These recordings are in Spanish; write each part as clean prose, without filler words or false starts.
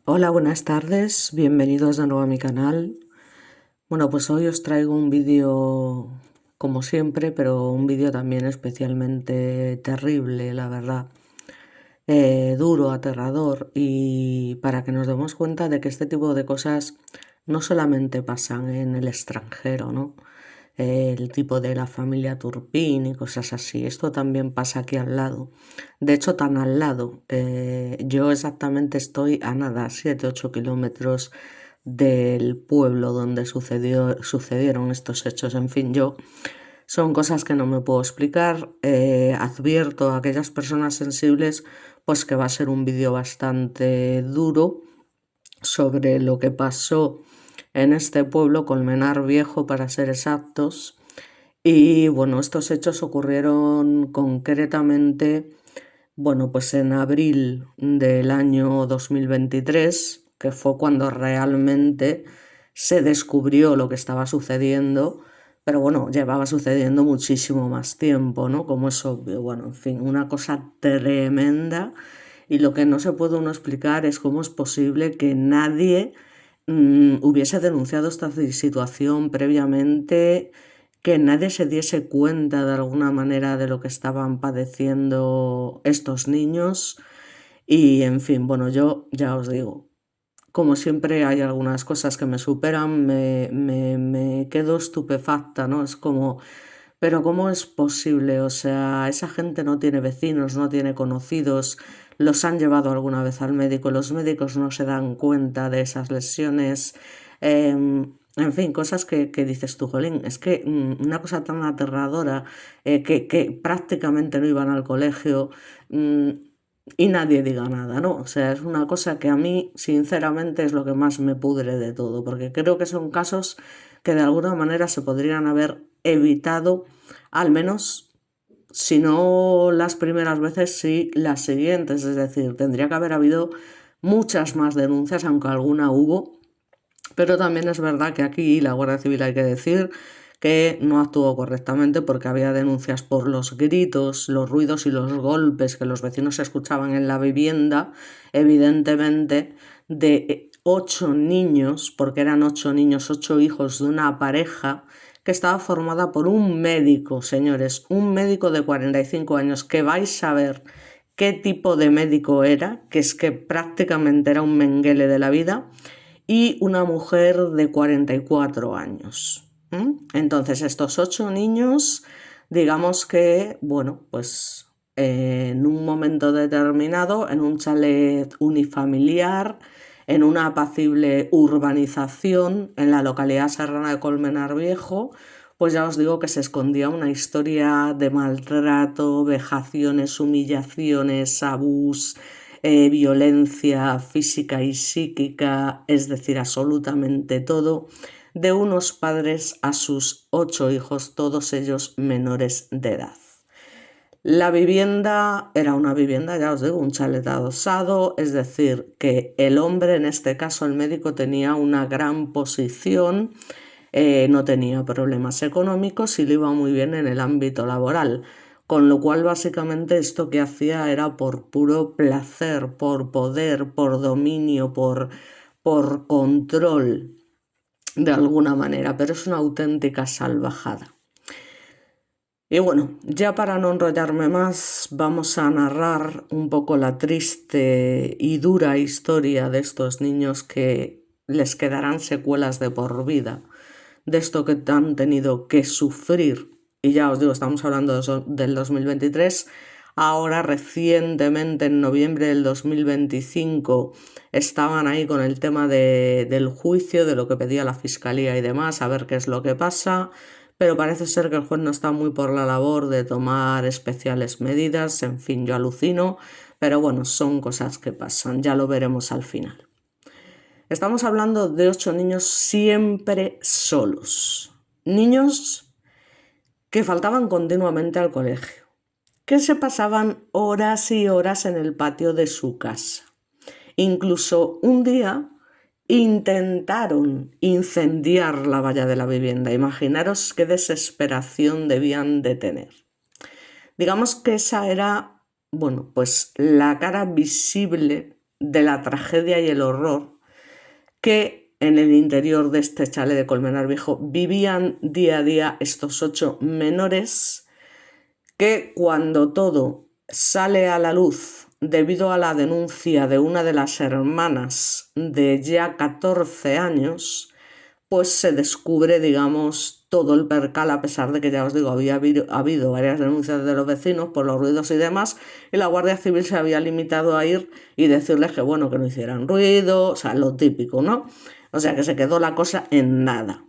Hola, buenas tardes, bienvenidos de nuevo a mi canal. Bueno, pues hoy os traigo un vídeo como siempre, pero un vídeo también especialmente terrible, la verdad. Duro, aterrador, y para que nos demos cuenta de que este tipo de cosas no solamente pasan en el extranjero, ¿no? El tipo de la familia Turpin y cosas así. Esto también pasa aquí al lado. De hecho, tan al lado. Yo exactamente estoy a nada, 7-8 kilómetros del pueblo donde sucedieron estos hechos. En fin, son cosas que no me puedo explicar. Advierto a aquellas personas sensibles pues que va a ser un vídeo bastante duro sobre lo que pasó en este pueblo, Colmenar Viejo para ser exactos. Y bueno, estos hechos ocurrieron concretamente, bueno, pues en abril del año 2023, que fue cuando realmente se descubrió lo que estaba sucediendo, pero bueno, llevaba sucediendo muchísimo más tiempo, ¿no? Como es obvio, bueno, en fin, una cosa tremenda, y lo que no se puede uno explicar es cómo es posible que nadie hubiese denunciado esta situación previamente, que nadie se diese cuenta de alguna manera de lo que estaban padeciendo estos niños. Y en fin, bueno, yo ya os digo, como siempre hay algunas cosas que me superan, me quedo estupefacta, ¿no? Es como, pero ¿cómo es posible? O sea, esa gente no tiene vecinos, no tiene conocidos, los han llevado alguna vez al médico, los médicos no se dan cuenta de esas lesiones. En fin, cosas que dices tú, Jolín, es que una cosa tan aterradora, que prácticamente no iban al colegio, mm, y nadie diga nada, ¿no? O sea, es una cosa que a mí, sinceramente, es lo que más me pudre de todo, porque creo que son casos que de alguna manera se podrían haber evitado, al menos, si no las primeras veces, sí las siguientes. Es decir, tendría que haber habido muchas más denuncias, aunque alguna hubo, pero también es verdad que aquí la Guardia Civil, hay que decir, que no actuó correctamente, porque había denuncias por los gritos, los ruidos y los golpes que los vecinos escuchaban en la vivienda, evidentemente, de 8 niños, porque eran 8 niños, 8 hijos de una pareja que estaba formada por un médico, señores, un médico de 45 años, que vais a ver qué tipo de médico era, que es que prácticamente era un menguele de la vida, y una mujer de 44 años. Entonces, estos 8 niños, digamos que, bueno, pues en un momento determinado, en un chalet unifamiliar, en una apacible urbanización en la localidad serrana de Colmenar Viejo, pues ya os digo que se escondía una historia de maltrato, vejaciones, humillaciones, abusos, violencia física y psíquica, es decir, absolutamente todo, de unos padres a sus 8 hijos, todos ellos menores de edad. La vivienda era una vivienda, ya os digo, un chalet adosado, es decir, que el hombre, en este caso el médico, tenía una gran posición, no tenía problemas económicos y le iba muy bien en el ámbito laboral. Con lo cual, básicamente, esto que hacía era por puro placer, por poder, por dominio, por control, de alguna manera, pero es una auténtica salvajada. Y bueno, ya para no enrollarme más, vamos a narrar un poco la triste y dura historia de estos niños, que les quedarán secuelas de por vida, de esto que han tenido que sufrir. Y ya os digo, estamos hablando del 2023. Ahora, recientemente, en noviembre del 2025, estaban ahí con el tema del juicio, de lo que pedía la fiscalía y demás, a ver qué es lo que pasa. Pero parece ser que el juez no está muy por la labor de tomar especiales medidas. En fin, yo alucino, pero bueno, son cosas que pasan, ya lo veremos al final. Estamos hablando de 8 niños siempre solos. Niños que faltaban continuamente al colegio, que se pasaban horas y horas en el patio de su casa. Incluso un día intentaron incendiar la valla de la vivienda. Imaginaros qué desesperación debían de tener. Digamos que esa era, bueno, pues la cara visible de la tragedia y el horror que en el interior de este chalet de Colmenar Viejo vivían día a día estos 8 menores, que cuando todo sale a la luz debido a la denuncia de una de las hermanas de ya 14 años, pues se descubre, digamos, todo el percal, a pesar de que, ya os digo, había habido varias denuncias de los vecinos por los ruidos y demás, y la Guardia Civil se había limitado a ir y decirles que, bueno, que no hicieran ruido, o sea, lo típico, ¿no? O sea, que se quedó la cosa en nada.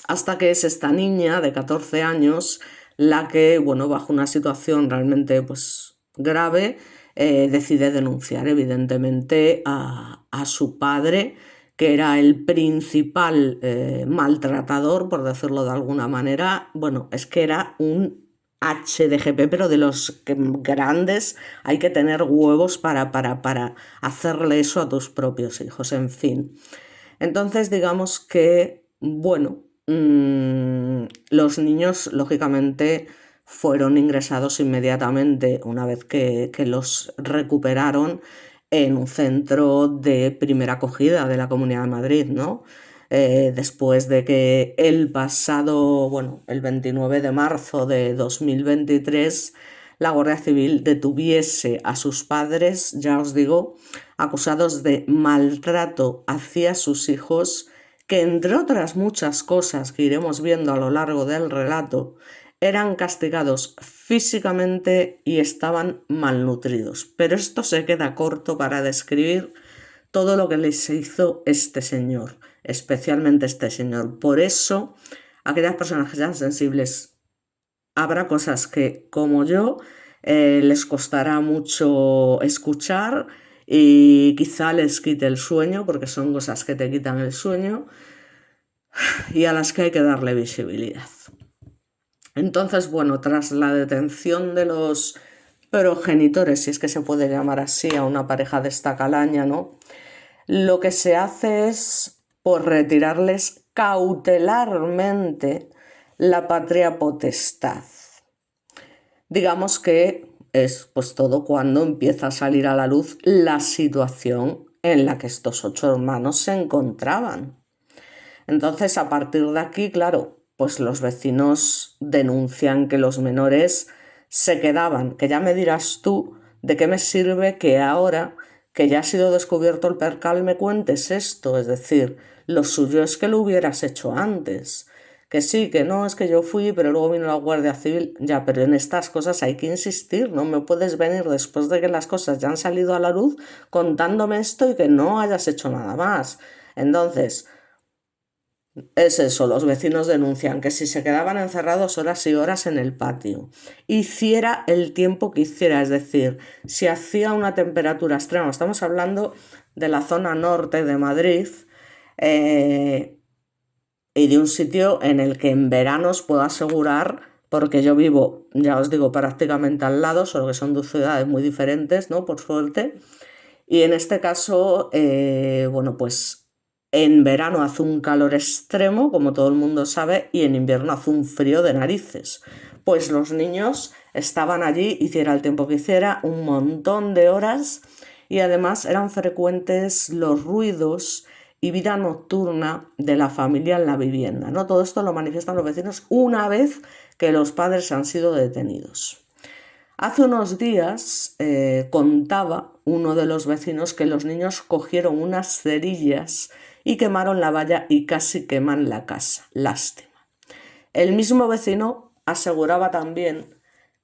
Hasta que es esta niña de 14 años la que, bueno, bajo una situación realmente pues grave, decide denunciar evidentemente a su padre, que era el principal maltratador, por decirlo de alguna manera. Bueno, es que era un HDGP, pero de los grandes. Hay que tener huevos para hacerle eso a tus propios hijos, en fin. Entonces, digamos que, bueno, los niños, lógicamente, fueron ingresados inmediatamente, una vez que los recuperaron, en un centro de primera acogida de la Comunidad de Madrid, ¿no? Después de que el pasado, bueno, el 29 de marzo de 2023, la Guardia Civil detuviese a sus padres, ya os digo, acusados de maltrato hacia sus hijos, que entre otras muchas cosas que iremos viendo a lo largo del relato, eran castigados físicamente y estaban malnutridos. Pero esto se queda corto para describir todo lo que les hizo este señor, especialmente este señor. Por eso, aquellas personas que sean sensibles, habrá cosas que, como yo, les costará mucho escuchar y quizá les quite el sueño, porque son cosas que te quitan el sueño y a las que hay que darle visibilidad. Entonces, bueno, tras la detención de los progenitores, si es que se puede llamar así a una pareja de esta calaña, ¿no? Lo que se hace es por retirarles cautelarmente la patria potestad. Digamos que es pues todo cuando empieza a salir a la luz la situación en la que estos 8 hermanos se encontraban. Entonces, a partir de aquí, claro, pues los vecinos denuncian que los menores se quedaban, que ya me dirás tú de qué me sirve que ahora que ya ha sido descubierto el percal me cuentes esto, es decir, lo suyo es que lo hubieras hecho antes. Que sí, que no, es que yo fui, pero luego vino la Guardia Civil. Ya, pero en estas cosas hay que insistir, no me puedes venir después de que las cosas ya han salido a la luz contándome esto y que no hayas hecho nada más. Entonces, es eso, los vecinos denuncian que si se quedaban encerrados horas y horas en el patio, hiciera el tiempo que hiciera, es decir, si hacía una temperatura extrema, estamos hablando de la zona norte de Madrid, y de un sitio en el que en verano os puedo asegurar, porque yo vivo, ya os digo, prácticamente al lado, solo que son dos ciudades muy diferentes, ¿no? Por suerte. Y en este caso, bueno, pues en verano hace un calor extremo, como todo el mundo sabe, y en invierno hace un frío de narices. Pues los niños estaban allí, hiciera el tiempo que hiciera, un montón de horas, y además eran frecuentes los ruidos y vida nocturna de la familia en la vivienda, ¿no? Todo esto lo manifiestan los vecinos una vez que los padres han sido detenidos. Hace unos días contaba uno de los vecinos que los niños cogieron unas cerillas y quemaron la valla y casi queman la casa. Lástima. El mismo vecino aseguraba también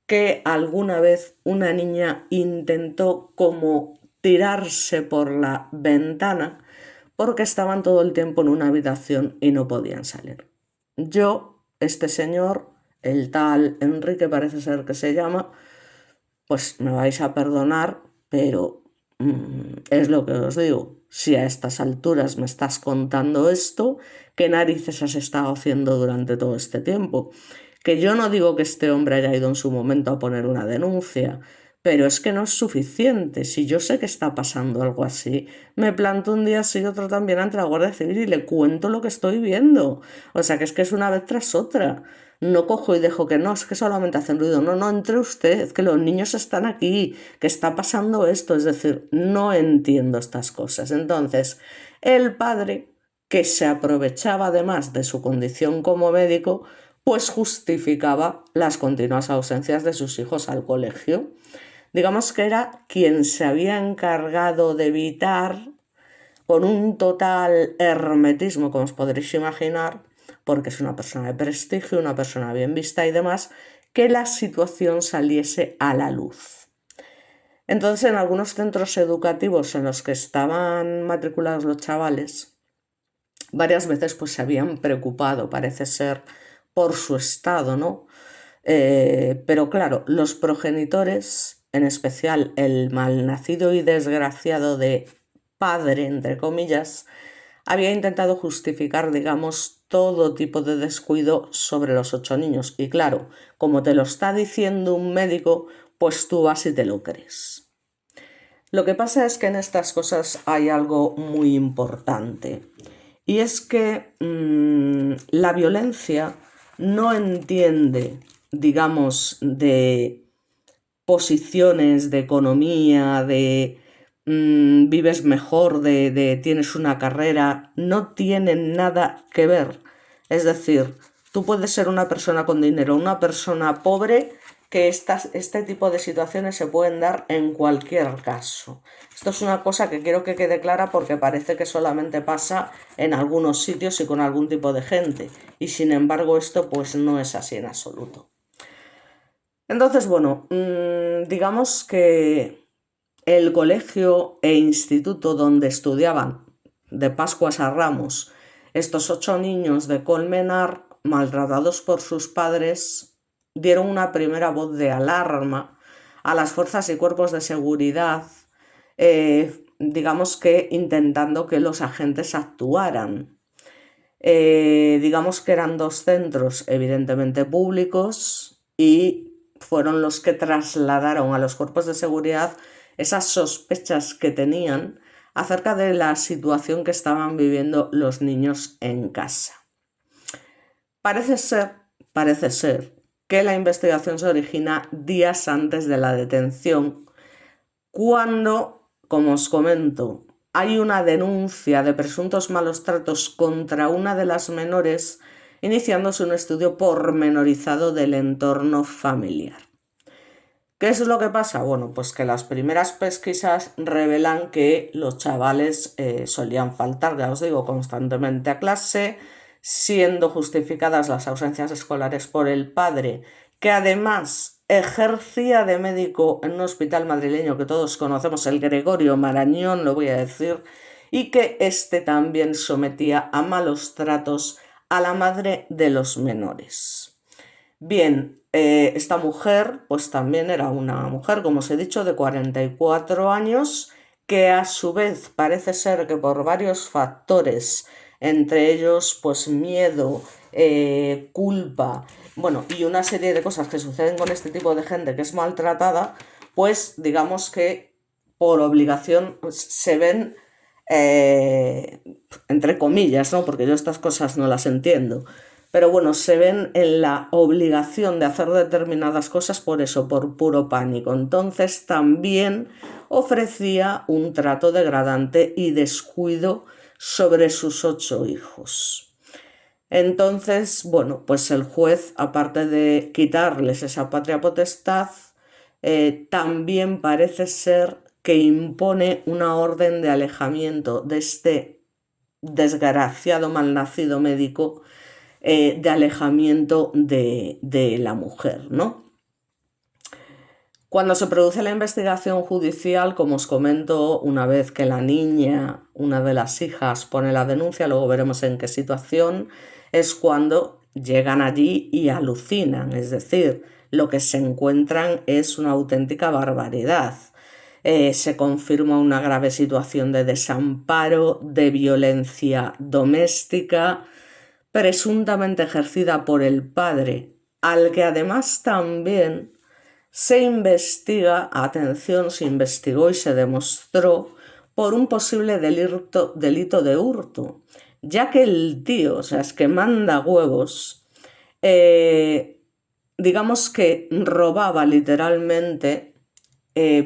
que alguna vez una niña intentó como tirarse por la ventana porque estaban todo el tiempo en una habitación y no podían salir. Yo, este señor, el tal Enrique parece ser que se llama, pues me vais a perdonar, pero es lo que os digo. Si a estas alturas me estás contando esto, ¿qué narices has estado haciendo durante todo este tiempo? Que yo no digo que este hombre haya ido en su momento a poner una denuncia, pero es que no es suficiente. Si yo sé que está pasando algo así, me planto un día sí y otro también ante la Guardia Civil y le cuento lo que estoy viendo. O sea que es una vez tras otra. no cojo y dejo que no, es que solamente hacen ruido, no, no, entre usted, que los niños están aquí, que está pasando esto, es decir, no entiendo estas cosas. Entonces, el padre, que se aprovechaba además de su condición como médico, pues justificaba las continuas ausencias de sus hijos al colegio. Digamos que era quien se había encargado de evitar, con un total hermetismo, como os podréis imaginar, porque es una persona de prestigio, una persona bien vista y demás, que la situación saliese a la luz. Entonces, en algunos centros educativos en los que estaban matriculados los chavales, varias veces pues se habían preocupado, parece ser, por su estado, ¿no? Pero claro, los progenitores, en especial el malnacido y desgraciado de padre, entre comillas, había intentado justificar, digamos, todo tipo de descuido sobre los 8 niños. Y claro, como te lo está diciendo un médico, pues tú vas y te lo crees. Lo que pasa es que en estas cosas hay algo muy importante. Y es que la violencia no entiende, digamos, de posiciones, de economía, de vives mejor, de tienes una carrera, no tienen nada que ver. Es decir, tú puedes ser una persona con dinero, una persona pobre, que este tipo de situaciones se pueden dar en cualquier caso. Esto es una cosa que quiero que quede clara porque parece que solamente pasa en algunos sitios y con algún tipo de gente. Y sin embargo esto pues no es así en absoluto. Entonces, bueno, digamos que el colegio e instituto donde estudiaban de Pascuas a Ramos estos 8 niños de Colmenar, maltratados por sus padres, dieron una primera voz de alarma a las fuerzas y cuerpos de seguridad, digamos que intentando que los agentes actuaran. Digamos que eran 2 centros evidentemente públicos y fueron los que trasladaron a los cuerpos de seguridad esas sospechas que tenían acerca de la situación que estaban viviendo los niños en casa. Parece ser que la investigación se origina días antes de la detención, cuando, como os comento, hay una denuncia de presuntos malos tratos contra una de las menores, iniciándose un estudio pormenorizado del entorno familiar. ¿Qué es lo que pasa? Bueno, pues que las primeras pesquisas revelan que los chavales solían faltar, ya os digo, constantemente a clase, siendo justificadas las ausencias escolares por el padre, que además ejercía de médico en un hospital madrileño que todos conocemos, el Gregorio Marañón, lo voy a decir, y que este también sometía a malos tratos a la madre de los menores. Bien, esta mujer pues también era una mujer, como os he dicho, de 44 años, que a su vez parece ser que por varios factores, entre ellos pues miedo, culpa, bueno, y una serie de cosas que suceden con este tipo de gente que es maltratada, pues digamos que por obligación se ven, entre comillas, ¿no? Porque yo estas cosas no las entiendo, pero bueno, se ven en la obligación de hacer determinadas cosas por eso, por puro pánico. Entonces también ofrecía un trato degradante y descuido sobre sus 8 hijos. Entonces, bueno, pues el juez, aparte de quitarles esa patria potestad, también parece ser que impone una orden de alejamiento de este desgraciado malnacido médico, de alejamiento de la mujer, ¿no? Cuando se produce la investigación judicial, como os comento, una vez que la niña, una de las hijas, pone la denuncia, luego veremos en qué situación, es cuando llegan allí y alucinan, es decir, lo que se encuentran es una auténtica barbaridad. Se confirma una grave situación de desamparo, de violencia doméstica, presuntamente ejercida por el padre, al que además también se investiga, atención, se investigó y se demostró por un posible delito de hurto, ya que el tío, o sea, es que manda huevos, eh, digamos que robaba literalmente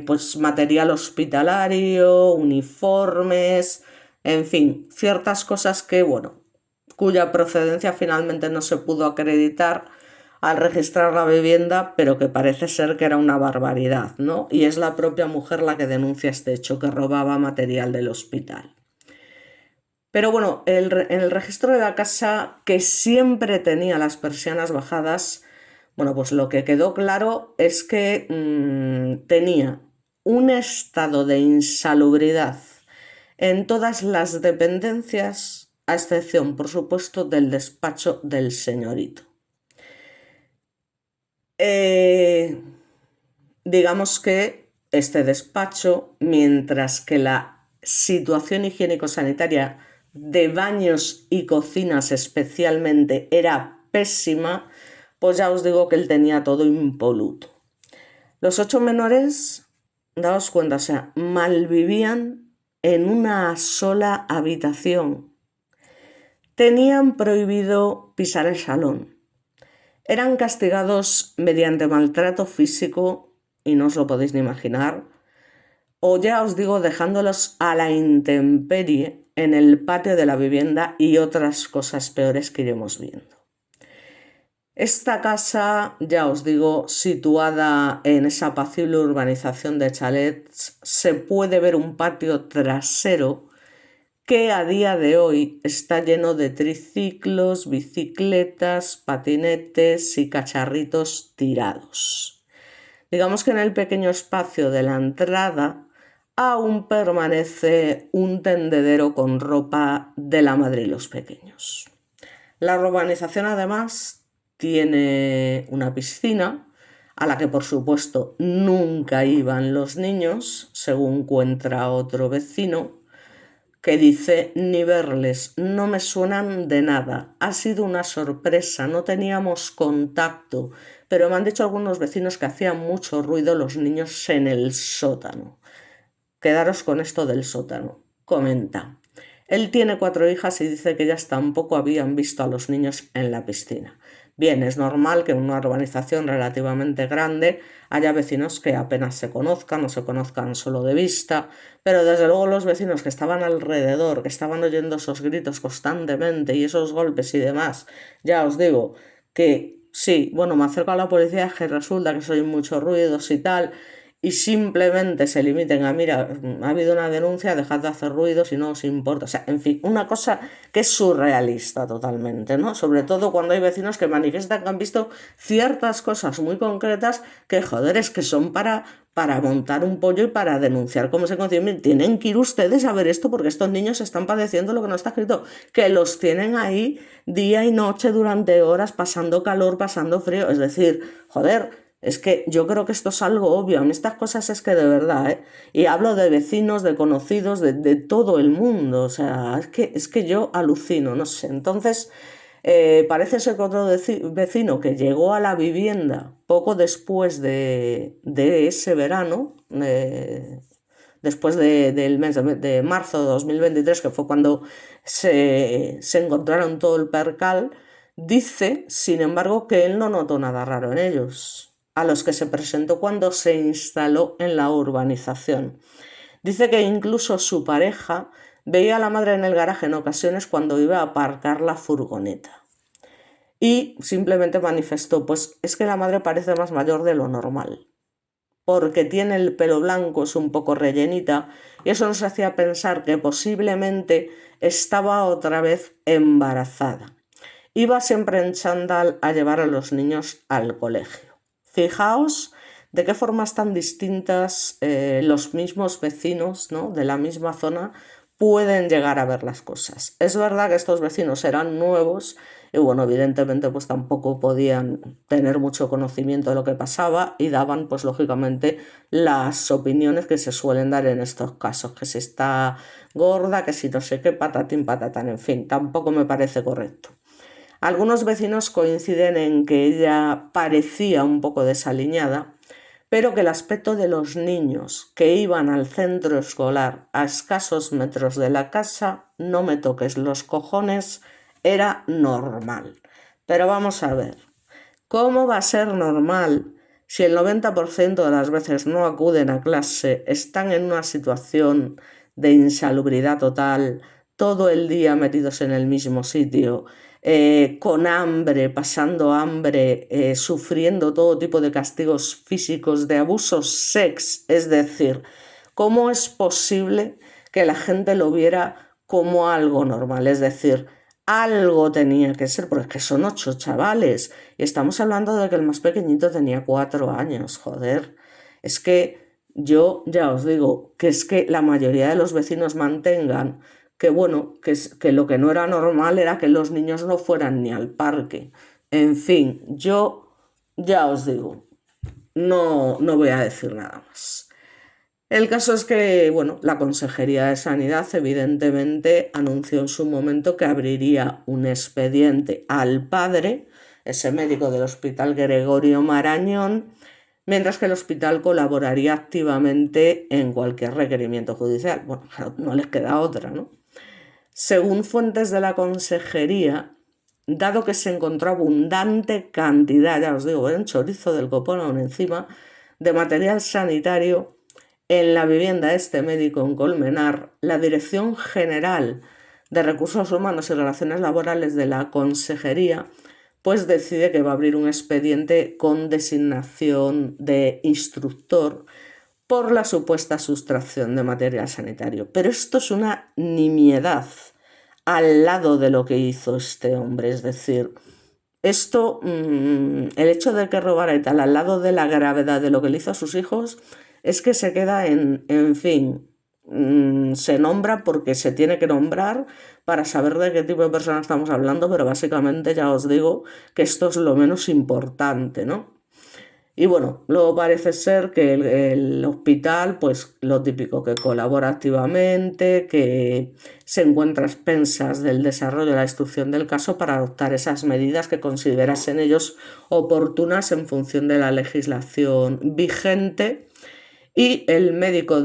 pues material hospitalario, uniformes, en fin, ciertas cosas que, bueno, cuya procedencia finalmente no se pudo acreditar al registrar la vivienda, pero que parece ser que era una barbaridad, ¿no? Y es la propia mujer la que denuncia este hecho, que robaba material del hospital. Pero bueno, en el registro de la casa, que siempre tenía las persianas bajadas, bueno, pues lo que quedó claro es que tenía un estado de insalubridad en todas las dependencias, a excepción, por supuesto, del despacho del señorito. Eh, digamos que este despacho, mientras que la situación higiénico-sanitaria de baños y cocinas especialmente era pésima, pues ya os digo que él tenía todo impoluto. Los 8 menores, daos cuenta, o sea, malvivían en una sola habitación. Tenían prohibido pisar el salón. Eran castigados mediante maltrato físico, y no os lo podéis ni imaginar, o ya os digo, dejándolos a la intemperie en el patio de la vivienda y otras cosas peores que iremos viendo. Esta casa, ya os digo, situada en esa apacible urbanización de chalets, se puede ver un patio trasero que a día de hoy está lleno de triciclos, bicicletas, patinetes y cacharritos tirados. Digamos que en el pequeño espacio de la entrada aún permanece un tendedero con ropa de la madre y los pequeños. La urbanización además tiene una piscina a la que por supuesto nunca iban los niños, según cuenta otro vecino, que dice: ni verles, no me suenan de nada, ha sido una sorpresa, no teníamos contacto, pero me han dicho algunos vecinos que hacían mucho ruido los niños en el sótano. Quedaros con esto del sótano. Comenta: él tiene 4 hijas y dice que ellas tampoco habían visto a los niños en la piscina. Bien, es normal que en una urbanización relativamente grande haya vecinos que apenas se conozcan o se conozcan solo de vista, pero desde luego los vecinos que estaban alrededor, que estaban oyendo esos gritos constantemente y esos golpes y demás, ya os digo que sí, bueno, me acerco a la policía, que resulta que soy muchos ruidos y tal, y simplemente se limiten a: mira, ha habido una denuncia, dejad de hacer ruidos y no os importa. O sea, en fin, una cosa que es surrealista totalmente, ¿no? Sobre todo cuando hay vecinos que manifiestan que han visto ciertas cosas muy concretas que, joder, es que son para montar un pollo y para denunciar cómo se concibe. Tienen que ir ustedes a ver esto porque estos niños están padeciendo lo que no está escrito, que los tienen ahí día y noche durante horas, pasando calor, pasando frío. Es decir, joder, es que yo creo que esto es algo obvio. A mí estas cosas es que de verdad, ¿eh? Y hablo de vecinos, de conocidos, de todo el mundo. O sea, es que yo alucino, no sé. Entonces, parece ser que otro vecino que llegó a la vivienda poco después de ese verano, después del mes de marzo de 2023, que fue cuando se encontraron todo el percal, dice, sin embargo, que él no notó nada raro en ellos, a los que se presentó cuando se instaló en la urbanización. Dice que incluso su pareja veía a la madre en el garaje en ocasiones cuando iba a aparcar la furgoneta. Y simplemente manifestó: pues es que la madre parece más mayor de lo normal, porque tiene el pelo blanco, es un poco rellenita, y eso nos hacía pensar que posiblemente estaba otra vez embarazada. Iba siempre en chándal a llevar a los niños al colegio. Fijaos de qué formas tan distintas los mismos vecinos, ¿no?, de la misma zona pueden llegar a ver las cosas. Es verdad que estos vecinos eran nuevos y, bueno, evidentemente pues tampoco podían tener mucho conocimiento de lo que pasaba y daban pues lógicamente las opiniones que se suelen dar en estos casos, que si está gorda, que si no sé qué, patatín patatán, en fin, tampoco me parece correcto. Algunos vecinos coinciden en que ella parecía un poco desaliñada, pero que el aspecto de los niños que iban al centro escolar a escasos metros de la casa, no me toques los cojones, era normal. Pero vamos a ver, ¿cómo va a ser normal si el 90% de las veces no acuden a clase, están en una situación de insalubridad total, todo el día metidos en el mismo sitio, con hambre, pasando hambre, sufriendo todo tipo de castigos físicos, de abusos es decir, ¿cómo es posible que la gente lo viera como algo normal? Es decir, algo tenía que ser, porque es que son 8 chavales y estamos hablando de que el más pequeñito tenía 4 años, joder. Es que yo ya os digo que es que la mayoría de los vecinos mantengan que bueno, que lo que no era normal era que los niños no fueran ni al parque. En fin, yo ya os digo, no voy a decir nada más. El caso es que, bueno, la Consejería de Sanidad evidentemente anunció en su momento que abriría un expediente al padre, ese médico del Hospital Gregorio Marañón, mientras que el hospital colaboraría activamente en cualquier requerimiento judicial. Bueno, no les queda otra, ¿no? Según fuentes de la Consejería, dado que se encontró abundante cantidad, ya os digo, un chorizo del copón aún encima, de material sanitario en la vivienda de este médico en Colmenar, la Dirección General de Recursos Humanos y Relaciones Laborales de la Consejería pues decide que va a abrir un expediente con designación de instructor por la supuesta sustracción de material sanitario. Pero esto es una nimiedad al lado de lo que hizo este hombre. Es decir, esto, el hecho de que robara y tal, al lado de la gravedad de lo que le hizo a sus hijos, es que se queda en fin, se nombra porque se tiene que nombrar para saber de qué tipo de persona estamos hablando, pero básicamente ya os digo que esto es lo menos importante, ¿no? Y bueno, luego parece ser que el hospital, pues lo típico, que colabora activamente, que se encuentra a expensas del desarrollo de la instrucción del caso para adoptar esas medidas que considerasen ellos oportunas en función de la legislación vigente. Y el médico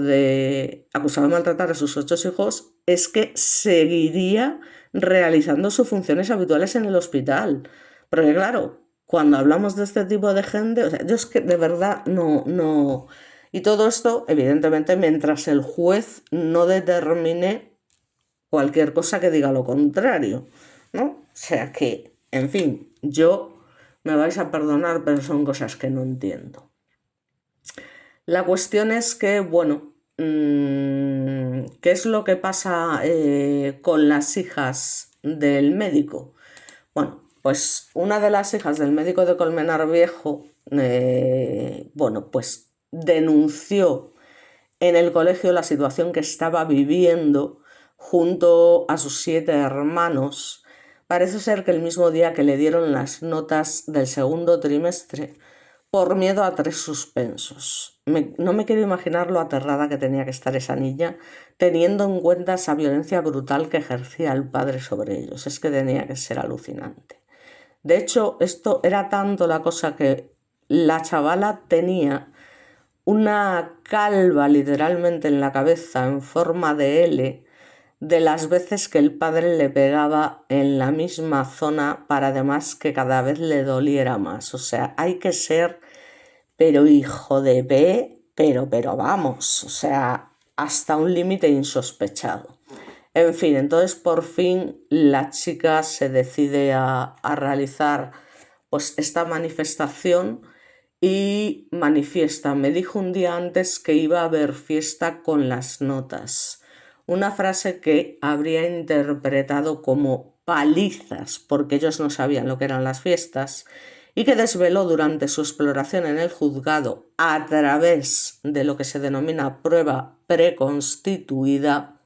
acusado de maltratar a sus 8 hijos es que seguiría realizando sus funciones habituales en el hospital. Porque claro, cuando hablamos de este tipo de gente, o sea, yo es que de verdad no. Y todo esto, evidentemente, mientras el juez no determine cualquier cosa que diga lo contrario, ¿no? O sea que, en fin, me vais a perdonar, pero son cosas que no entiendo. La cuestión es que, bueno, ¿qué es lo que pasa con las hijas del médico? Bueno, pues una de las hijas del médico de Colmenar Viejo, bueno, pues denunció en el colegio la situación que estaba viviendo junto a sus 7 hermanos. Parece ser que el mismo día que le dieron las notas del segundo trimestre, por miedo a 3 suspensos. No me quiero imaginar lo aterrada que tenía que estar esa niña, teniendo en cuenta esa violencia brutal que ejercía el padre sobre ellos. Es que tenía que ser alucinante. De hecho, esto era tanto la cosa que la chavala tenía una calva literalmente en la cabeza en forma de L de las veces que el padre le pegaba en la misma zona para además que cada vez le doliera más. O sea, hay que ser, pero hijo de P, pero vamos, o sea, hasta un límite insospechado. En fin, entonces por fin la chica se decide a realizar pues esta manifestación y manifiesta, me dijo un día antes que iba a haber fiesta con las notas. Una frase que habría interpretado como palizas, porque ellos no sabían lo que eran las fiestas, y que desveló durante su exploración en el juzgado a través de lo que se denomina prueba preconstituida,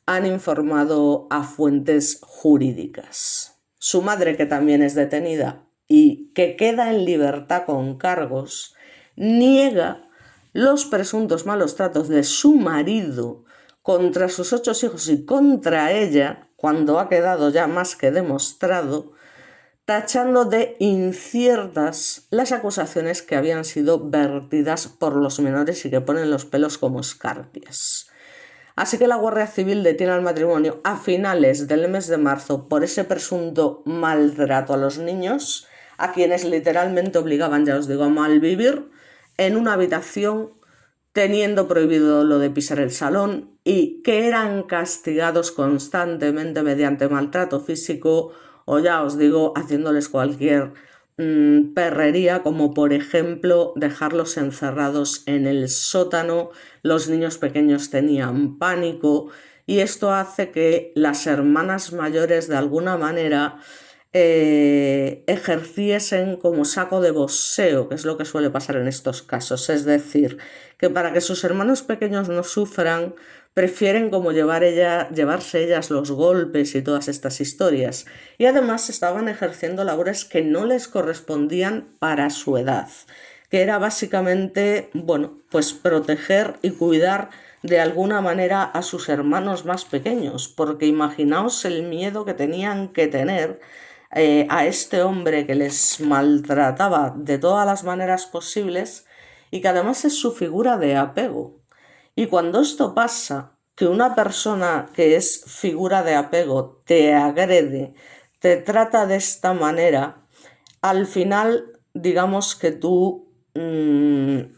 han informado a fuentes jurídicas. Su madre, que también es detenida y que queda en libertad con cargos, niega los presuntos malos tratos de su marido contra sus 8 hijos y contra ella, cuando ha quedado ya más que demostrado, tachando de inciertas las acusaciones que habían sido vertidas por los menores y que ponen los pelos como escarpias. Así que la Guardia Civil detiene al matrimonio a finales del mes de marzo por ese presunto maltrato a los niños, a quienes literalmente obligaban, ya os digo, a malvivir en una habitación, teniendo prohibido lo de pisar el salón, y que eran castigados constantemente mediante maltrato físico o, ya os digo, haciéndoles cualquier perrería, como por ejemplo dejarlos encerrados en el sótano. Los niños pequeños tenían pánico y esto hace que las hermanas mayores de alguna manera ejerciesen como saco de boxeo, que es lo que suele pasar en estos casos. Es decir, que para que sus hermanos pequeños no sufran, prefieren como llevarse ellas los golpes y todas estas historias. Y además estaban ejerciendo labores que no les correspondían para su edad, que era básicamente, bueno, pues proteger y cuidar de alguna manera a sus hermanos más pequeños, porque imaginaos el miedo que tenían que tener a este hombre que les maltrataba de todas las maneras posibles y que además es su figura de apego. Y cuando esto pasa, que una persona que es figura de apego te agrede, te trata de esta manera, al final digamos que tú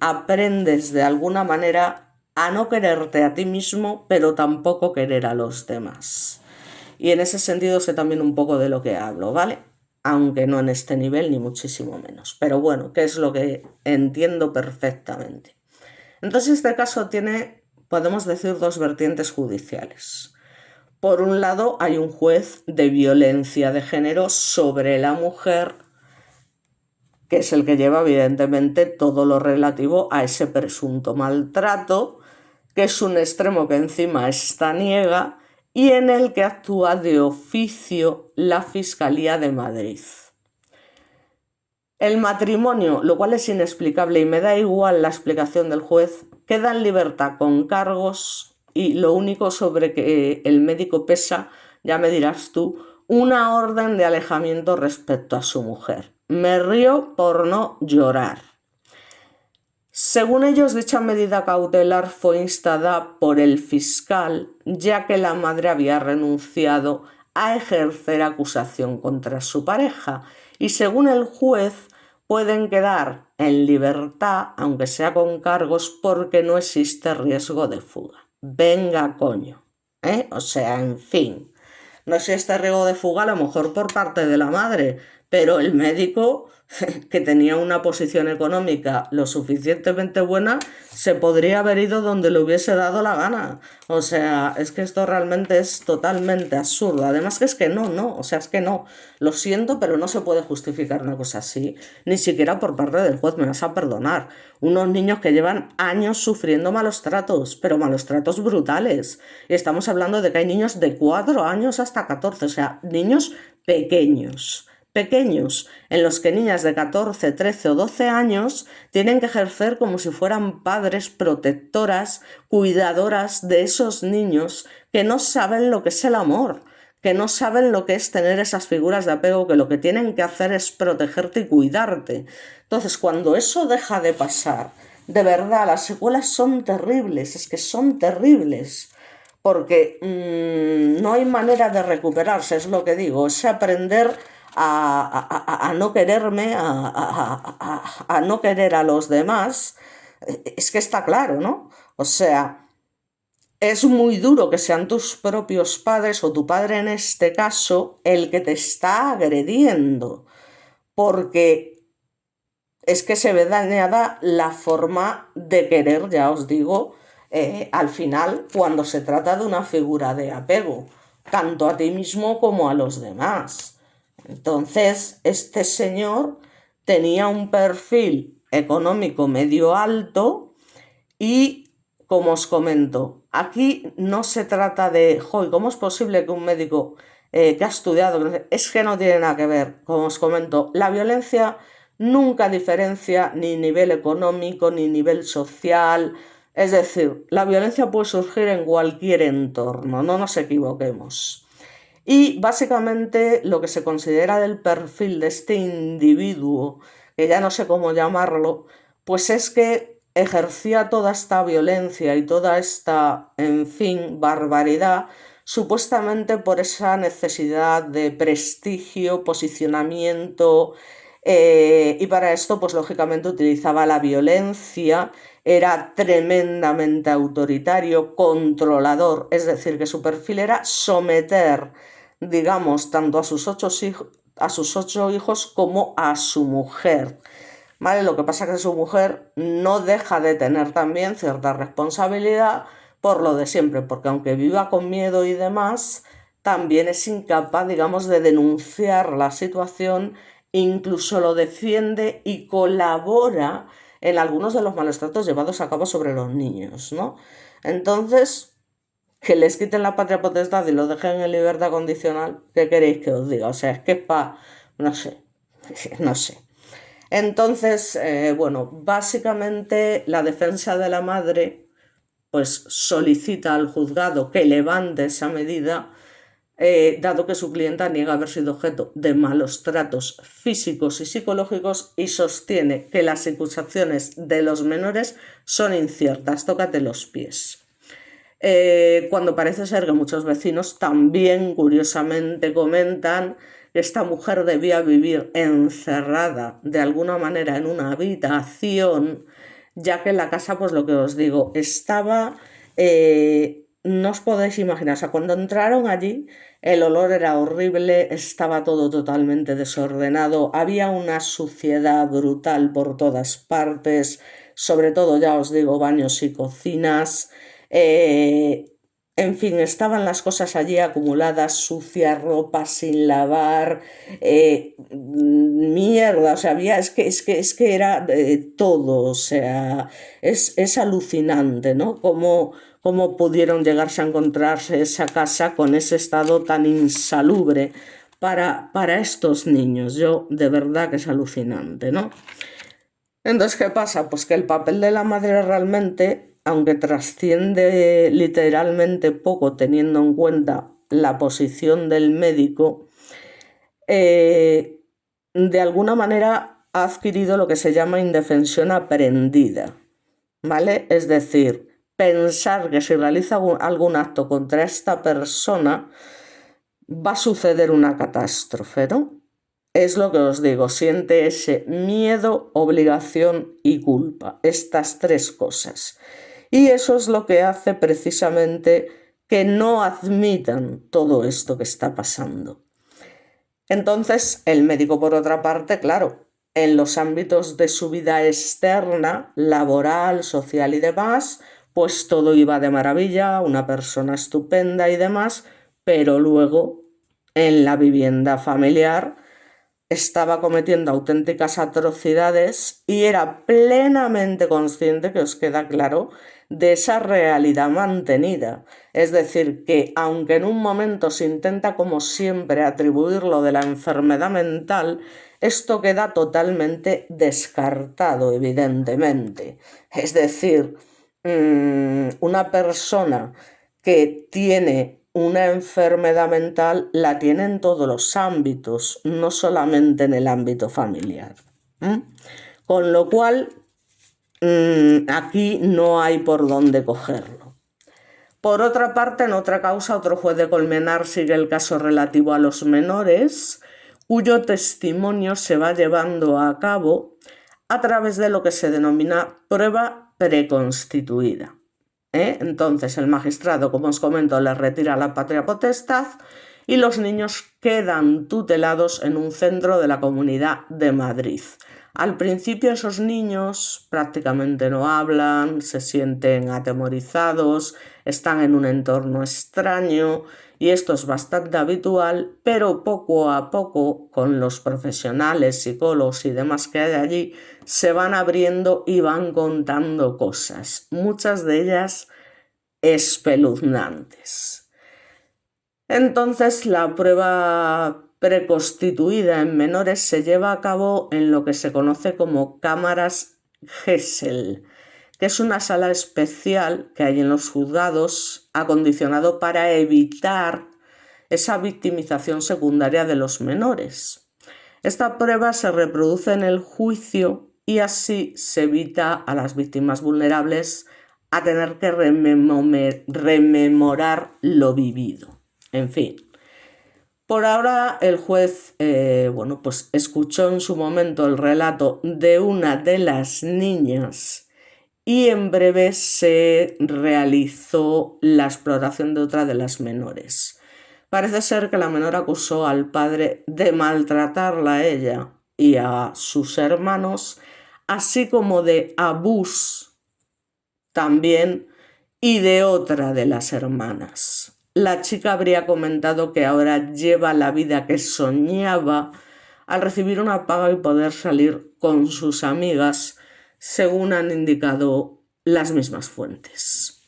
aprendes de alguna manera a no quererte a ti mismo, pero tampoco querer a los demás. Y en ese sentido sé también un poco de lo que hablo, ¿vale? Aunque no en este nivel ni muchísimo menos. Pero bueno, que es lo que entiendo perfectamente. Entonces este caso tiene, podemos decir, dos vertientes judiciales. Por un lado, hay un juez de violencia de género sobre la mujer, que es el que lleva evidentemente todo lo relativo a ese presunto maltrato, que es un extremo que encima esta niega y en el que actúa de oficio la Fiscalía de Madrid. El matrimonio, lo cual es inexplicable y me da igual la explicación del juez, queda en libertad con cargos y lo único sobre que el médico pesa, ya me dirás tú, una orden de alejamiento respecto a su mujer. Me río por no llorar. Según ellos, dicha medida cautelar fue instada por el fiscal, ya que la madre había renunciado a ejercer acusación contra su pareja y según el juez pueden quedar en libertad, aunque sea con cargos, porque no existe riesgo de fuga. Venga, coño. O sea, en fin. No existe riesgo de fuga a lo mejor por parte de la madre, pero el médico, que tenía una posición económica lo suficientemente buena, se podría haber ido donde le hubiese dado la gana. O sea, es que esto realmente es totalmente absurdo. Además que es que no, o sea, es que no. Lo siento, pero no se puede justificar una cosa así, ni siquiera por parte del juez, me vas a perdonar. Unos niños que llevan años sufriendo malos tratos, pero malos tratos brutales. Y estamos hablando de que hay niños de 4 años hasta 14, o sea, niños pequeños, en los que niñas de 14, 13 o 12 años tienen que ejercer como si fueran padres, protectoras, cuidadoras de esos niños que no saben lo que es el amor, que no saben lo que es tener esas figuras de apego, que lo que tienen que hacer es protegerte y cuidarte. Entonces, cuando eso deja de pasar, de verdad, las secuelas son terribles, es que son terribles. Porque no hay manera de recuperarse, es lo que digo, es aprender a no quererme, a no querer a los demás. Es que está claro, ¿no? O sea, es muy duro que sean tus propios padres o tu padre en este caso el que te está agrediendo, porque es que se ve dañada la forma de querer, ya os digo, al final cuando se trata de una figura de apego, tanto a ti mismo como a los demás. Entonces, este señor tenía un perfil económico medio alto y, como os comento, aquí no se trata de, joder, ¿cómo es posible que un médico que ha estudiado, es que no tiene nada que ver, como os comento, la violencia nunca diferencia ni nivel económico ni nivel social, es decir, la violencia puede surgir en cualquier entorno, no nos equivoquemos. Y básicamente lo que se considera del perfil de este individuo, que ya no sé cómo llamarlo, pues es que ejercía toda esta violencia y toda esta, en fin, barbaridad, supuestamente por esa necesidad de prestigio, posicionamiento, y para esto, pues lógicamente utilizaba la violencia, era tremendamente autoritario, controlador, es decir, que su perfil era someter, digamos, tanto a sus 8 hijos como a su mujer. ¿Vale? Lo que pasa es que su mujer no deja de tener también cierta responsabilidad por lo de siempre, porque aunque viva con miedo y demás, también es incapaz, digamos, de denunciar la situación, incluso lo defiende y colabora en algunos de los malos tratos llevados a cabo sobre los niños, ¿no? Entonces, que les quiten la patria potestad y lo dejen en libertad condicional, ¿qué queréis que os diga? O sea, es que es para, no sé, no sé. Entonces, bueno, básicamente la defensa de la madre pues solicita al juzgado que levante esa medida, dado que su clienta niega haber sido objeto de malos tratos físicos y psicológicos y sostiene que las acusaciones de los menores son inciertas. Tócate los pies. Cuando parece ser que muchos vecinos también curiosamente comentan que esta mujer debía vivir encerrada de alguna manera en una habitación, ya que la casa, pues lo que os digo, estaba, no os podéis imaginar, o sea, cuando entraron allí el olor era horrible, estaba todo totalmente desordenado, había una suciedad brutal por todas partes, sobre todo, ya os digo, baños y cocinas. Eh, en fin, estaban las cosas allí acumuladas, sucias, ropa sin lavar, mierda, o sea, es que era todo, o sea, es alucinante, ¿no? Cómo pudieron llegarse a encontrarse esa casa con ese estado tan insalubre para estos niños. Yo, de verdad que es alucinante, ¿no? Entonces, ¿qué pasa? Pues que el papel de la madre realmente, aunque trasciende literalmente poco teniendo en cuenta la posición del médico, eh, de alguna manera ha adquirido lo que se llama indefensión aprendida, ¿vale? Es decir, pensar que si realiza algún acto contra esta persona va a suceder una catástrofe, ¿no? Es lo que os digo, siente ese miedo, obligación y culpa, estas tres cosas. Y eso es lo que hace precisamente que no admitan todo esto que está pasando. Entonces, el médico, por otra parte, claro, en los ámbitos de su vida externa, laboral, social y demás, pues todo iba de maravilla, una persona estupenda y demás, pero luego en la vivienda familiar estaba cometiendo auténticas atrocidades y era plenamente consciente, que os queda claro, de esa realidad mantenida. Es decir, que aunque en un momento se intenta, como siempre, atribuirlo de la enfermedad mental, esto queda totalmente descartado, evidentemente. Es decir, una persona que tiene una enfermedad mental la tiene en todos los ámbitos, no solamente en el ámbito familiar. Con lo cual, aquí no hay por dónde cogerlo. Por otra parte, en otra causa, otro juez de Colmenar sigue el caso relativo a los menores, cuyo testimonio se va llevando a cabo a través de lo que se denomina prueba preconstituida. Entonces el magistrado, como os comento, les retira la patria potestad y los niños quedan tutelados en un centro de la Comunidad de Madrid. Al principio esos niños prácticamente no hablan, se sienten atemorizados, están en un entorno extraño y esto es bastante habitual, pero poco a poco con los profesionales, psicólogos y demás que hay allí, se van abriendo y van contando cosas, muchas de ellas espeluznantes. Entonces, la prueba preconstituida en menores se lleva a cabo en lo que se conoce como cámaras Gesell, que es una sala especial que hay en los juzgados acondicionado para evitar esa victimización secundaria de los menores. Esta prueba se reproduce en el juicio y así se evita a las víctimas vulnerables a tener que rememorar lo vivido. En fin. Por ahora el juez pues escuchó en su momento el relato de una de las niñas y en breve se realizó la exploración de otra de las menores. Parece ser que la menor acusó al padre de maltratarla a ella y a sus hermanos, así como de abuso también y de otra de las hermanas. La chica habría comentado que ahora lleva la vida que soñaba al recibir una paga y poder salir con sus amigas, según han indicado las mismas fuentes.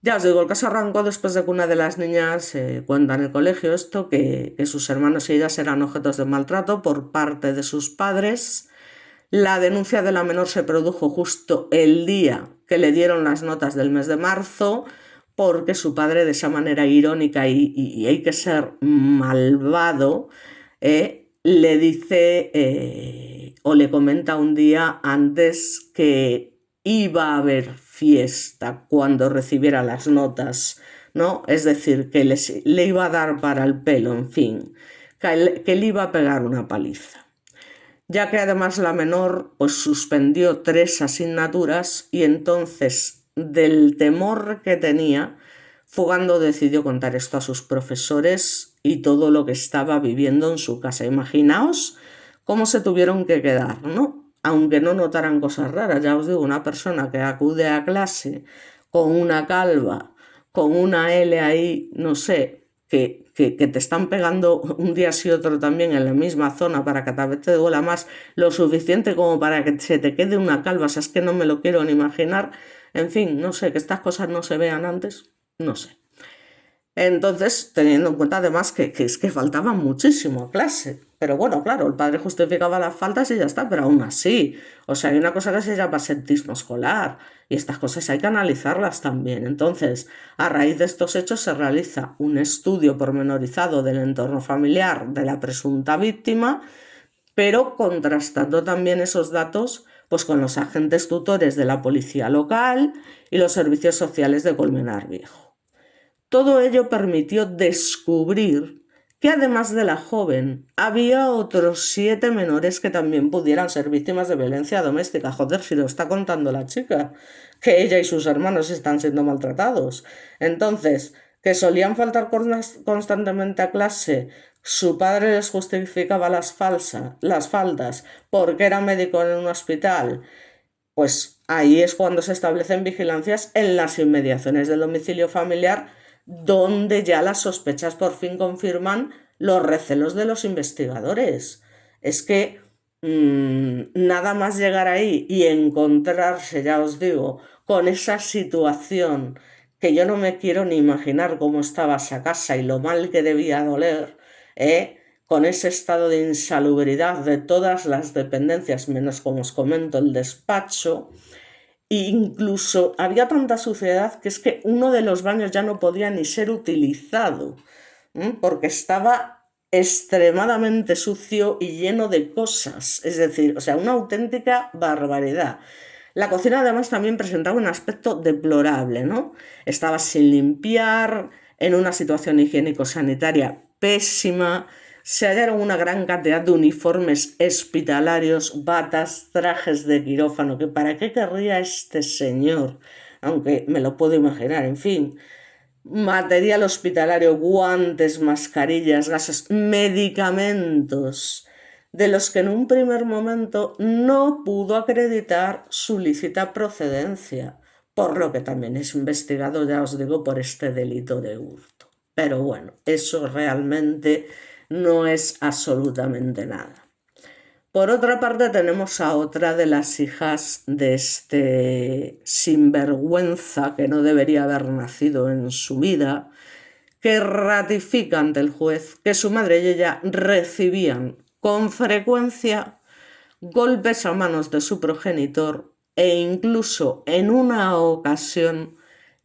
Ya os digo, el caso arrancó después de que una de las niñas cuenta en el colegio esto, que sus hermanos y ellas eran objetos de maltrato por parte de sus padres. La denuncia de la menor se produjo justo el día que le dieron las notas del mes de marzo, porque su padre, de esa manera irónica y hay que ser malvado, le dice o le comenta un día antes que iba a haber fiesta cuando recibiera las notas, ¿no? Es decir, que le iba a dar para el pelo, en fin, que le iba a pegar una paliza. Ya que además la menor pues suspendió 3 asignaturas y entonces, del temor que tenía, Fugando decidió contar esto a sus profesores y todo lo que estaba viviendo en su casa. Imaginaos cómo se tuvieron que quedar, ¿no? Aunque no notaran cosas raras. Ya os digo, una persona que acude a clase con una calva, con una L ahí, no sé, que te están pegando un día sí otro también en la misma zona para que tal vez te duela más, lo suficiente como para que se te quede una calva, o sea, es que no me lo quiero ni imaginar. En fin, no sé, que estas cosas no se vean antes, no sé. Entonces, teniendo en cuenta además que es que faltaba muchísimo a clase. Pero bueno, claro, el padre justificaba las faltas y ya está, pero aún así. O sea, hay una cosa que se llama absentismo escolar y estas cosas hay que analizarlas también. Entonces, a raíz de estos hechos se realiza un estudio pormenorizado del entorno familiar de la presunta víctima, pero contrastando también esos datos pues con los agentes tutores de la policía local y los servicios sociales de Colmenar Viejo. Todo ello permitió descubrir que además de la joven, había otros 7 menores que también pudieran ser víctimas de violencia doméstica. Joder, si lo está contando la chica, que ella y sus hermanos están siendo maltratados. Entonces, que solían faltar constantemente a clase, su padre les justificaba las faltas porque era médico en un hospital, pues ahí es cuando se establecen vigilancias en las inmediaciones del domicilio familiar, donde ya las sospechas por fin confirman los recelos de los investigadores. Es que nada más llegar ahí y encontrarse, ya os digo, con esa situación que yo no me quiero ni imaginar cómo estaba esa casa y lo mal que debía doler, con ese estado de insalubridad de todas las dependencias, menos, como os comento, el despacho. E incluso había tanta suciedad que es que uno de los baños ya no podía ni ser utilizado, porque estaba extremadamente sucio y lleno de cosas. Es decir, o sea, una auténtica barbaridad. La cocina además también presentaba un aspecto deplorable, ¿no? Estaba sin limpiar, en una situación higiénico-sanitaria pésima. Se hallaron una gran cantidad de uniformes hospitalarios, batas, trajes de quirófano, que para qué querría este señor, aunque me lo puedo imaginar, en fin. Material hospitalario, guantes, mascarillas, gases, medicamentos, de los que en un primer momento no pudo acreditar su lícita procedencia, por lo que también es investigado, ya os digo, por este delito de hurto. Pero bueno, eso realmente no es absolutamente nada. Por otra parte, tenemos a otra de las hijas de este sinvergüenza que no debería haber nacido en su vida, que ratifica ante el juez que su madre y ella recibían con frecuencia golpes a manos de su progenitor e incluso en una ocasión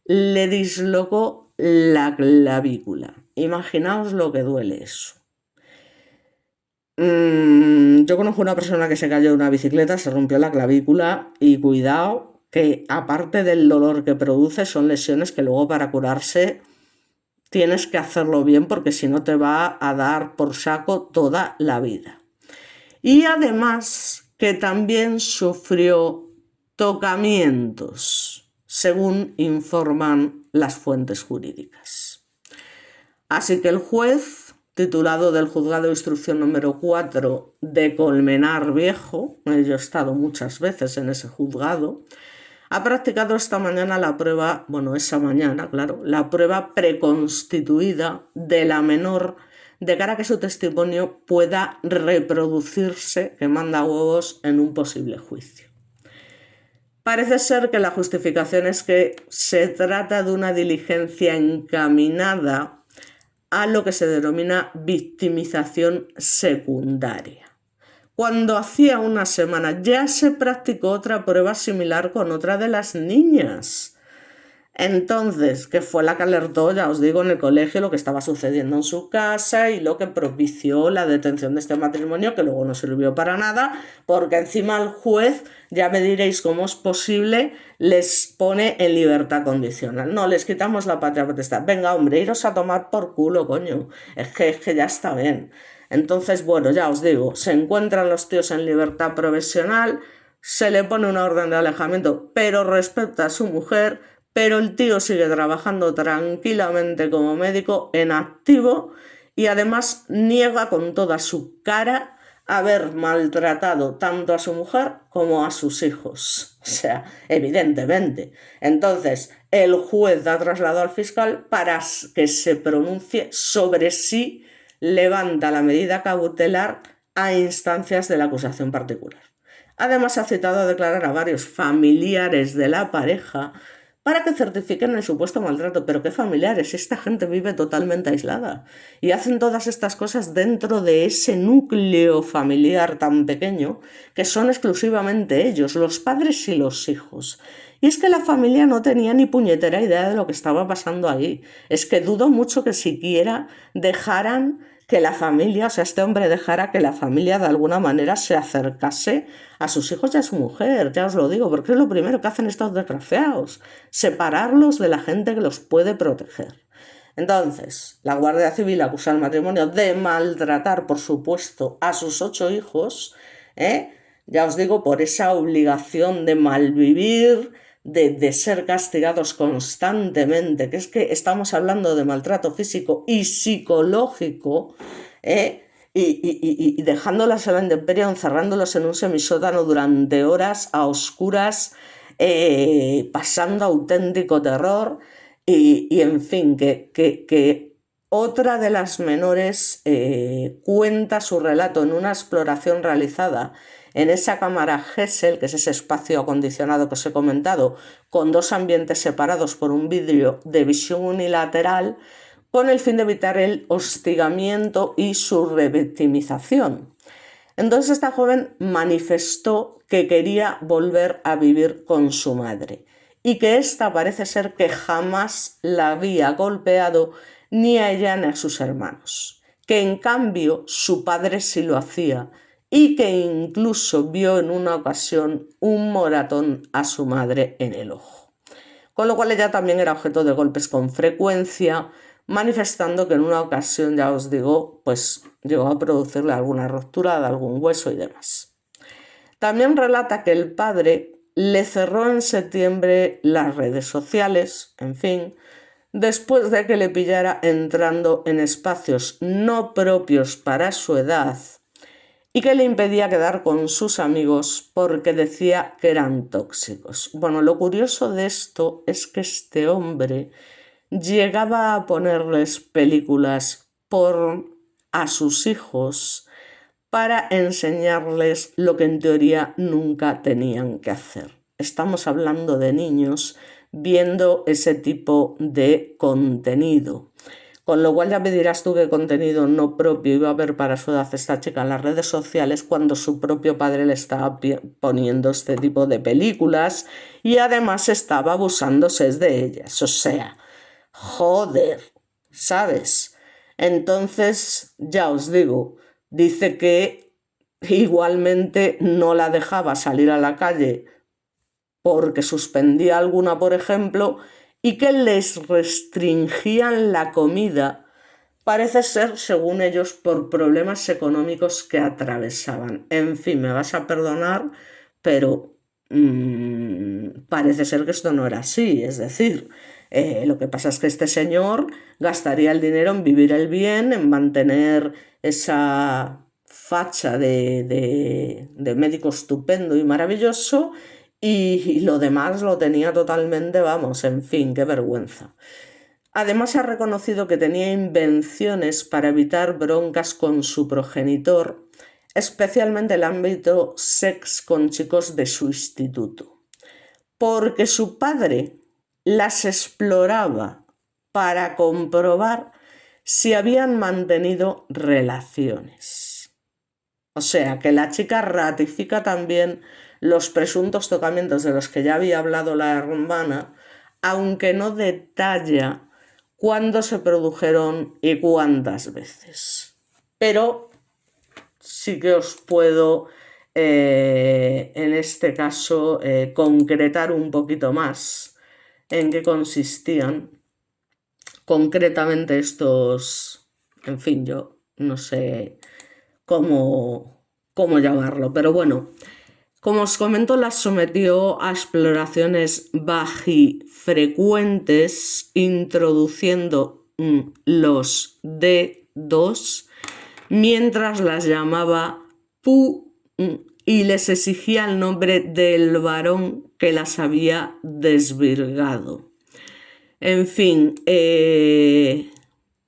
le dislocó la clavícula. Imaginaos lo que duele eso. Yo conozco una persona que se cayó de una bicicleta, se rompió la clavícula y cuidado que aparte del dolor que produce son lesiones que luego para curarse tienes que hacerlo bien porque si no te va a dar por saco toda la vida. Y además que también sufrió tocamientos, según informan las fuentes jurídicas. Así que el juez, titulado del Juzgado de Instrucción número 4 de Colmenar Viejo, yo he estado muchas veces en ese juzgado, ha practicado esta mañana la prueba, esa mañana, claro, la prueba preconstituida de la menor de cara a que su testimonio pueda reproducirse, que manda huevos, en un posible juicio. Parece ser que la justificación es que se trata de una diligencia encaminada a lo que se denomina victimización secundaria. Cuando hacía una semana ya se practicó otra prueba similar con otra de las niñas. Entonces, que fue la que alertó, ya os digo, en el colegio lo que estaba sucediendo en su casa y lo que propició la detención de este matrimonio, que luego no sirvió para nada, porque encima el juez, ya me diréis cómo es posible, les pone en libertad condicional. No, les quitamos la patria potestad. Venga, hombre, iros a tomar por culo, coño. Es que ya está bien. Entonces, ya os digo, se encuentran los tíos en libertad provisional, se le pone una orden de alejamiento, pero respecta a su mujer, pero el tío sigue trabajando tranquilamente como médico en activo y además niega con toda su cara haber maltratado tanto a su mujer como a sus hijos. O sea, evidentemente. Entonces, el juez da traslado al fiscal para que se pronuncie sobre si levanta la medida cautelar a instancias de la acusación particular. Además, ha citado a declarar a varios familiares de la pareja para que certifiquen el supuesto maltrato. Pero ¿qué familiares? Esta gente vive totalmente aislada y hacen todas estas cosas dentro de ese núcleo familiar tan pequeño que son exclusivamente ellos, los padres y los hijos. Y es que la familia no tenía ni puñetera idea de lo que estaba pasando ahí. Es que dudo mucho que siquiera dejaran que la familia, o sea, este hombre dejara que la familia de alguna manera se acercase a sus hijos y a su mujer, ya os lo digo, porque es lo primero que hacen estos desgraciados, separarlos de la gente que los puede proteger. Entonces, la Guardia Civil acusa al matrimonio de maltratar, por supuesto, a sus 8 hijos, ya os digo, por esa obligación de malvivir, de ser castigados constantemente, que es que estamos hablando de maltrato físico y psicológico, y dejándolas a la intemperie, encerrándolos en un semisótano durante horas a oscuras, pasando auténtico terror, y en fin, que otra de las menores cuenta su relato en una exploración realizada en esa cámara Gesell, que es ese espacio acondicionado que os he comentado, con 2 ambientes separados por un vidrio de visión unilateral, con el fin de evitar el hostigamiento y su revictimización. Entonces esta joven manifestó que quería volver a vivir con su madre y que ésta parece ser que jamás la había golpeado ni a ella ni a sus hermanos, que en cambio su padre sí lo hacía y que incluso vio en una ocasión un moratón a su madre en el ojo. Con lo cual ella también era objeto de golpes con frecuencia, manifestando que en una ocasión, ya os digo, pues llegó a producirle alguna ruptura de algún hueso y demás. También relata que el padre le cerró en septiembre las redes sociales, en fin, después de que le pillara entrando en espacios no propios para su edad y que le impedía quedar con sus amigos porque decía que eran tóxicos. Bueno, lo curioso de esto es que este hombre llegaba a ponerles películas a sus hijos para enseñarles lo que en teoría nunca tenían que hacer. Estamos hablando de niños viendo ese tipo de contenido. Con lo cual ya me dirás tú qué contenido no propio iba a ver para su edad esta chica en las redes sociales cuando su propio padre le estaba poniendo este tipo de películas y además estaba abusándose de ellas. O sea, joder, ¿sabes? Entonces, ya os digo, Dice que igualmente no la dejaba salir a la calle porque suspendía alguna, por ejemplo, y que les restringían la comida, parece ser, según ellos, por problemas económicos que atravesaban. En fin, me vas a perdonar, pero parece ser que esto no era así. Es decir, lo que pasa es que este señor gastaría el dinero en vivir el bien, en mantener esa facha de médico estupendo y maravilloso, y lo demás lo tenía totalmente, vamos, en fin, qué vergüenza. Además ha reconocido que tenía invenciones para evitar broncas con su progenitor, especialmente el ámbito sex con chicos de su instituto, porque su padre las exploraba para comprobar si habían mantenido relaciones. O sea, que la chica ratifica también los presuntos tocamientos de los que ya había hablado la hermana, aunque no detalla cuándo se produjeron y cuántas veces. Pero sí que os puedo, en este caso, concretar un poquito más en qué consistían concretamente estos, en fin, yo no sé cómo llamarlo, pero bueno, como os comento, las sometió a exploraciones bajifrecuentes, introduciendo los dedos, mientras las llamaba pu y les exigía el nombre del varón que las había desvirgado. En fin,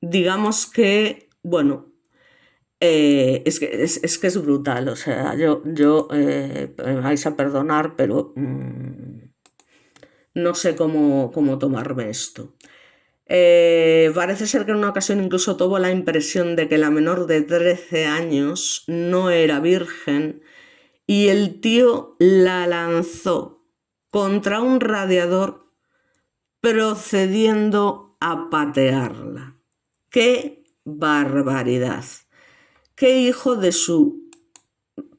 digamos que, bueno, es que es brutal, o sea, yo me vais a perdonar, pero no sé cómo tomarme esto. Parece ser que en una ocasión incluso tuvo la impresión de que la menor de 13 años no era virgen y el tío la lanzó contra un radiador procediendo a patearla. ¡Qué barbaridad! ¡Qué hijo de su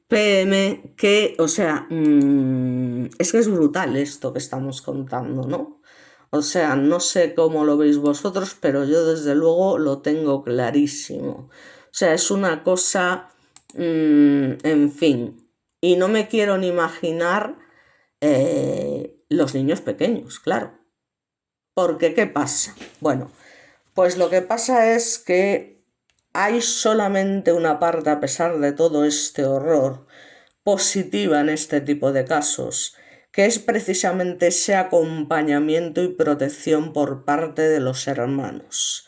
PM! O sea, es que es brutal esto que estamos contando, ¿no? O sea, no sé cómo lo veis vosotros, pero yo desde luego lo tengo clarísimo. O sea, es una cosa, en fin, y no me quiero ni imaginar los niños pequeños, claro. Porque, ¿qué pasa? Bueno, pues lo que pasa es que hay solamente una parte, a pesar de todo este horror, positiva en este tipo de casos, que es precisamente ese acompañamiento y protección por parte de los hermanos.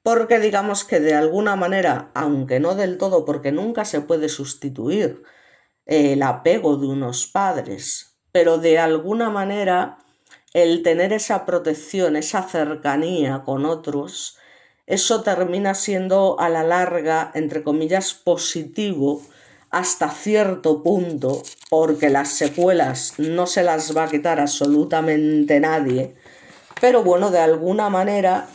Porque digamos que de alguna manera, aunque no del todo, porque nunca se puede sustituir el apego de unos padres, pero de alguna manera el tener esa protección, esa cercanía con otros, eso termina siendo a la larga, entre comillas, positivo hasta cierto punto, porque las secuelas no se las va a quitar absolutamente nadie, pero bueno, de alguna manera,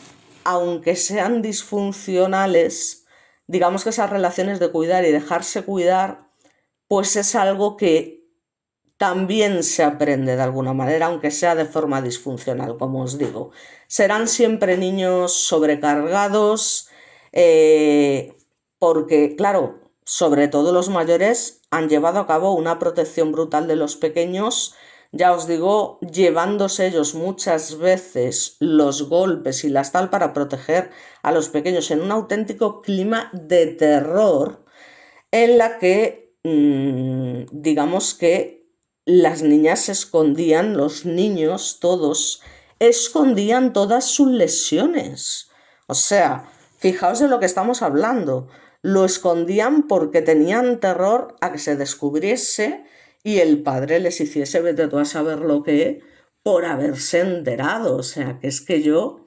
aunque sean disfuncionales, digamos que esas relaciones de cuidar y dejarse cuidar, pues es algo que también se aprende de alguna manera, aunque sea de forma disfuncional, como os digo. Serán siempre niños sobrecargados, porque, claro, sobre todo los mayores han llevado a cabo una protección brutal de los pequeños, ya os digo, llevándose ellos muchas veces los golpes y las tal para proteger a los pequeños en un auténtico clima de terror en la que, digamos que las niñas escondían, los niños todos, escondían todas sus lesiones. O sea, fijaos de lo que estamos hablando. Lo escondían porque tenían terror a que se descubriese y el padre les hiciese, vete tú a saber lo que, por haberse enterado. O sea, que es que yo,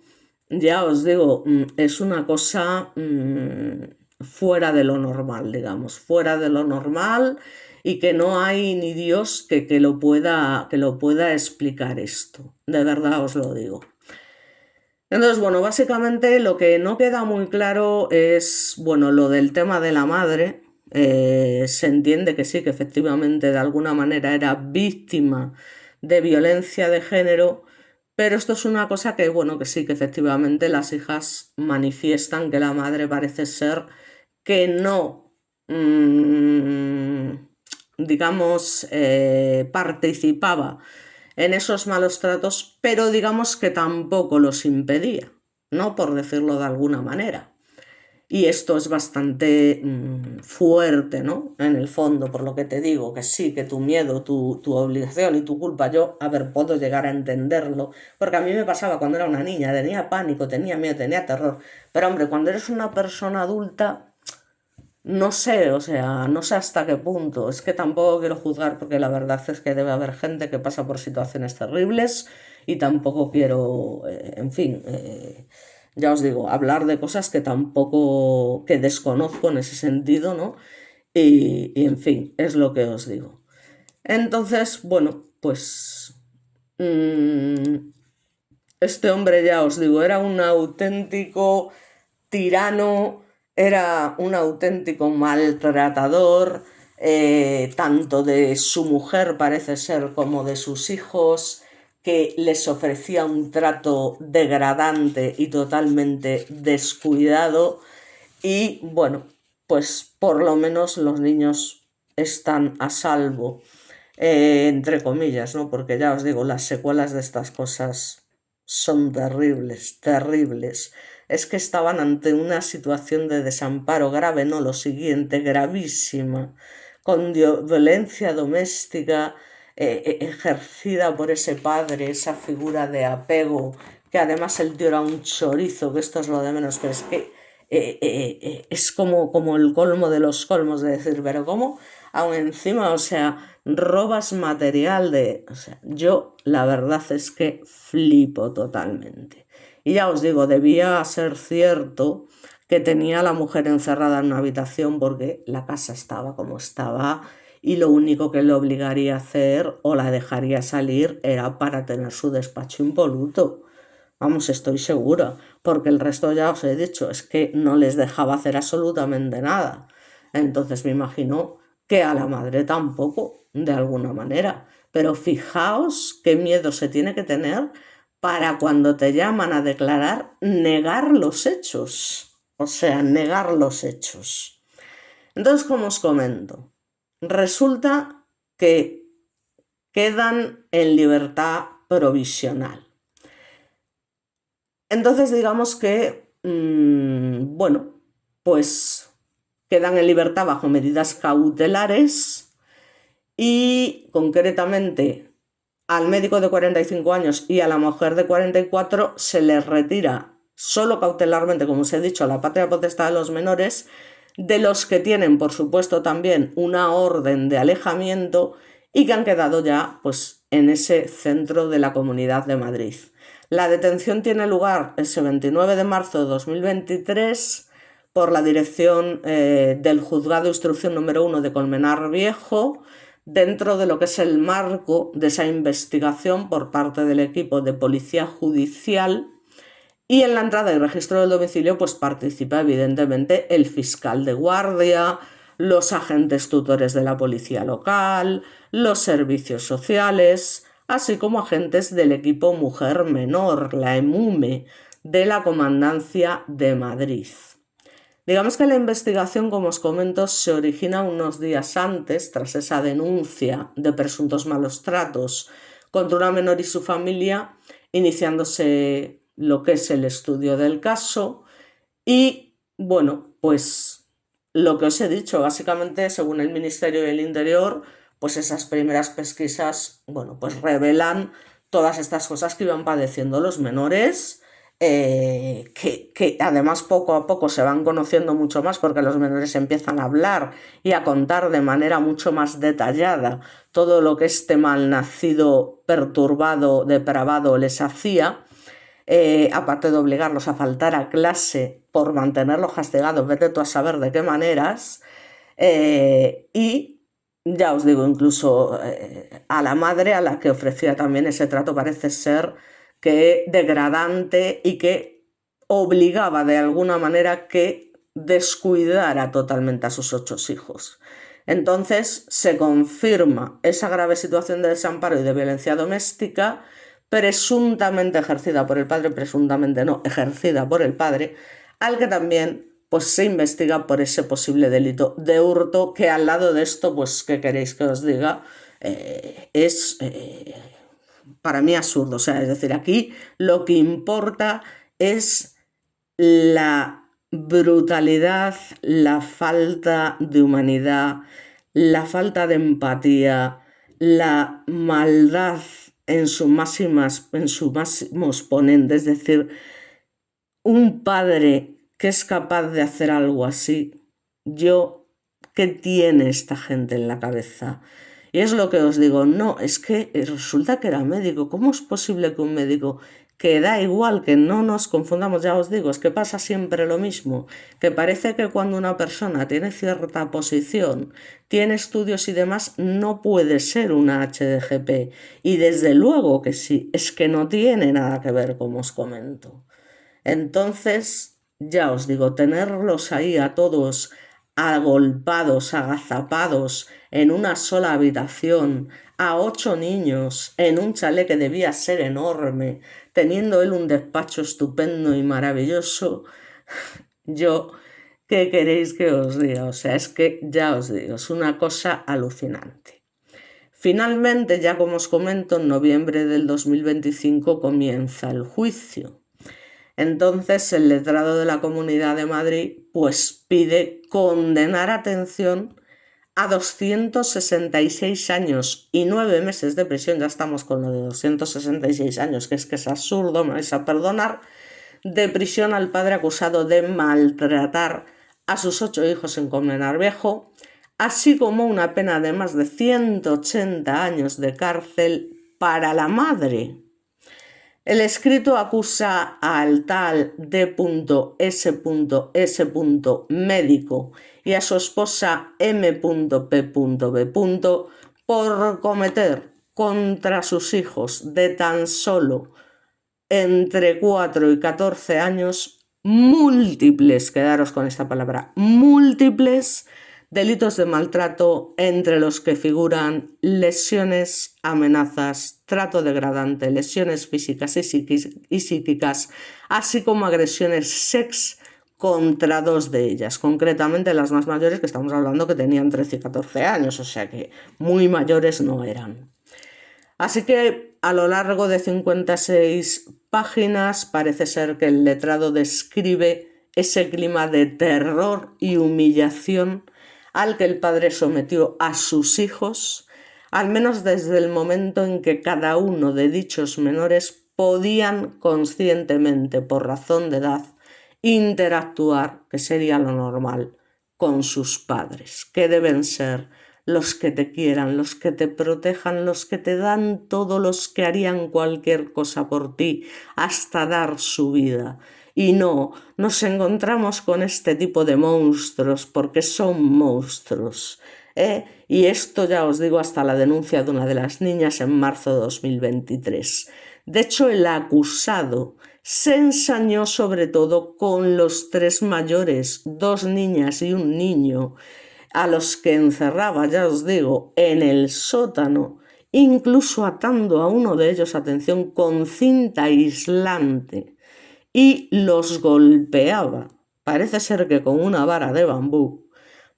ya os digo, es una cosa fuera de lo normal, digamos, fuera de lo normal, y que no hay ni Dios que lo pueda explicar esto. De verdad os lo digo. Entonces, bueno, básicamente lo que no queda muy claro es, bueno, lo del tema de la madre, se entiende que sí, que efectivamente de alguna manera era víctima de violencia de género, pero esto es una cosa que, bueno, que sí, que efectivamente las hijas manifiestan que la madre parece ser que no, digamos, participaba en esos malos tratos, pero digamos que tampoco los impedía, ¿no? Por decirlo de alguna manera. Y esto es bastante fuerte, ¿no? En el fondo, por lo que te digo, que sí, que tu miedo, tu obligación y tu culpa, yo, a ver, puedo llegar a entenderlo, porque a mí me pasaba cuando era una niña, tenía pánico, tenía miedo, tenía terror, pero hombre, cuando eres una persona adulta, no sé, o sea, no sé hasta qué punto, es que tampoco quiero juzgar porque la verdad es que debe haber gente que pasa por situaciones terribles y tampoco quiero, en fin, ya os digo, hablar de cosas que tampoco, que desconozco en ese sentido, ¿no? Y en fin, es lo que os digo. Entonces, bueno, pues este hombre, ya os digo, era un auténtico tirano, era un auténtico maltratador, tanto de su mujer parece ser como de sus hijos, que les ofrecía un trato degradante y totalmente descuidado. Y bueno, pues por lo menos los niños están a salvo, entre comillas, ¿no? Porque ya os digo, las secuelas de estas cosas son terribles, terribles. Es que estaban ante una situación de desamparo grave, no lo siguiente, gravísima, con violencia doméstica ejercida por ese padre, esa figura de apego, que además el tío era un chorizo, que esto es lo de menos, pero es que es como el colmo de los colmos de decir, pero ¿cómo? Aún encima, o sea, robas material de... O sea, yo la verdad es que flipo totalmente. Y ya os digo, debía ser cierto que tenía a la mujer encerrada en una habitación porque la casa estaba como estaba y lo único que le obligaría a hacer o la dejaría salir era para tener su despacho impoluto. Vamos, estoy segura, porque el resto ya os he dicho, es que no les dejaba hacer absolutamente nada. Entonces me imagino que a la madre tampoco, de alguna manera. Pero fijaos qué miedo se tiene que tener para cuando te llaman a declarar, negar los hechos. O sea, negar los hechos. Entonces, como os comento, resulta que quedan en libertad provisional. Entonces, digamos que, bueno, pues quedan en libertad bajo medidas cautelares y concretamente al médico de 45 años y a la mujer de 44 se les retira solo cautelarmente, como os he dicho, la patria potestad de los menores, de los que tienen, por supuesto, también una orden de alejamiento y que han quedado ya pues, en ese centro de la Comunidad de Madrid. La detención tiene lugar ese 29 de marzo de 2023 por la dirección del Juzgado de Instrucción número 1 de Colmenar Viejo, dentro de lo que es el marco de esa investigación por parte del equipo de Policía Judicial. Y en la entrada y registro del domicilio pues participa evidentemente el fiscal de guardia, los agentes tutores de la policía local, los servicios sociales, así como agentes del equipo Mujer Menor, la EMUME, de la Comandancia de Madrid. Digamos que la investigación, como os comento, se origina unos días antes, tras esa denuncia de presuntos malos tratos contra una menor y su familia, iniciándose lo que es el estudio del caso. Y bueno, pues lo que os he dicho, básicamente, según el Ministerio del Interior, pues esas primeras pesquisas, bueno, pues revelan todas estas cosas que iban padeciendo los menores, que además poco a poco se van conociendo mucho más porque los menores empiezan a hablar y a contar de manera mucho más detallada todo lo que este malnacido, perturbado, depravado les hacía. Aparte de obligarlos a faltar a clase por mantenerlos castigados, vete tú a saber de qué maneras, y ya os digo, incluso a la madre a la que ofrecía también ese trato parece ser que degradante y que obligaba de alguna manera que descuidara totalmente a sus 8 hijos. Entonces se confirma esa grave situación de desamparo y de violencia doméstica presuntamente ejercida por el padre, presuntamente no, ejercida por el padre, al que también pues se investiga por ese posible delito de hurto, que al lado de esto, pues, ¿qué queréis que os diga? Es para mí absurdo. O sea, es decir, aquí lo que importa es la brutalidad, la falta de humanidad, la falta de empatía, la maldad en su máximo exponente. Es decir, un padre que es capaz de hacer algo así, ¿qué tiene esta gente en la cabeza? Y es lo que os digo, no, es que resulta que era médico. ¿Cómo es posible que un médico, que da igual, que no nos confundamos, ya os digo, es que pasa siempre lo mismo, que parece que cuando una persona tiene cierta posición, tiene estudios y demás, no puede ser una HDGP? Y desde luego que sí, es que no tiene nada que ver, como os comento. Entonces, ya os digo, tenerlos ahí a todos agolpados, agazapados en una sola habitación, a 8 niños en un chalet que debía ser enorme, teniendo él un despacho estupendo y maravilloso, yo, ¿qué queréis que os diga? O sea, es que ya os digo, es una cosa alucinante. Finalmente, ya como os comento, en noviembre del 2025 comienza el juicio. Entonces el letrado de la Comunidad de Madrid pues pide condenar, atención, a 266 años y 9 meses de prisión. Ya estamos con lo de 266 años, que es absurdo, me vais a perdonar, de prisión al padre acusado de maltratar a sus 8 hijos en Colmenar Viejo, así como una pena de más de 180 años de cárcel para la madre. El escrito acusa al tal D.S.S. médico y a su esposa M.P.B. por cometer contra sus hijos de tan solo entre 4 y 14 años múltiples, quedaros con esta palabra, múltiples delitos de maltrato, entre los que figuran lesiones, amenazas, trato degradante, lesiones físicas y psíquicas, así como agresiones contra 2 de ellas, concretamente las más mayores, que estamos hablando que tenían 13 y 14 años, o sea que muy mayores no eran. Así que a lo largo de 56 páginas parece ser que el letrado describe ese clima de terror y humillación al que el padre sometió a sus hijos, al menos desde el momento en que cada uno de dichos menores podían conscientemente, por razón de edad, interactuar, que sería lo normal, con sus padres, que deben ser los que te quieran, los que te protejan, los que te dan todo, los que harían cualquier cosa por ti, hasta dar su vida. Y no, nos encontramos con este tipo de monstruos, porque son monstruos. Y esto ya os digo hasta la denuncia de una de las niñas en marzo de 2023. De hecho, el acusado se ensañó sobre todo con los 3 mayores, 2 niñas y un niño, a los que encerraba, ya os digo, en el sótano, incluso atando a uno de ellos, atención, con cinta aislante, y los golpeaba, parece ser que con una vara de bambú,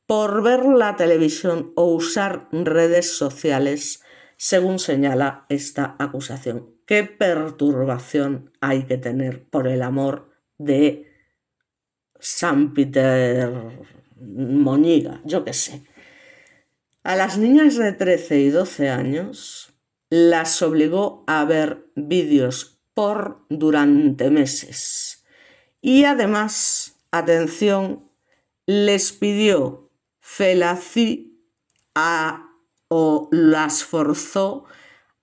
por ver la televisión o usar redes sociales, según señala esta acusación. ¿Qué perturbación hay que tener, por el amor de San Peter Moñiga, yo qué sé? A las niñas de 13 y 12 años las obligó a ver vídeos durante meses. Y además, atención, les pidió o las forzó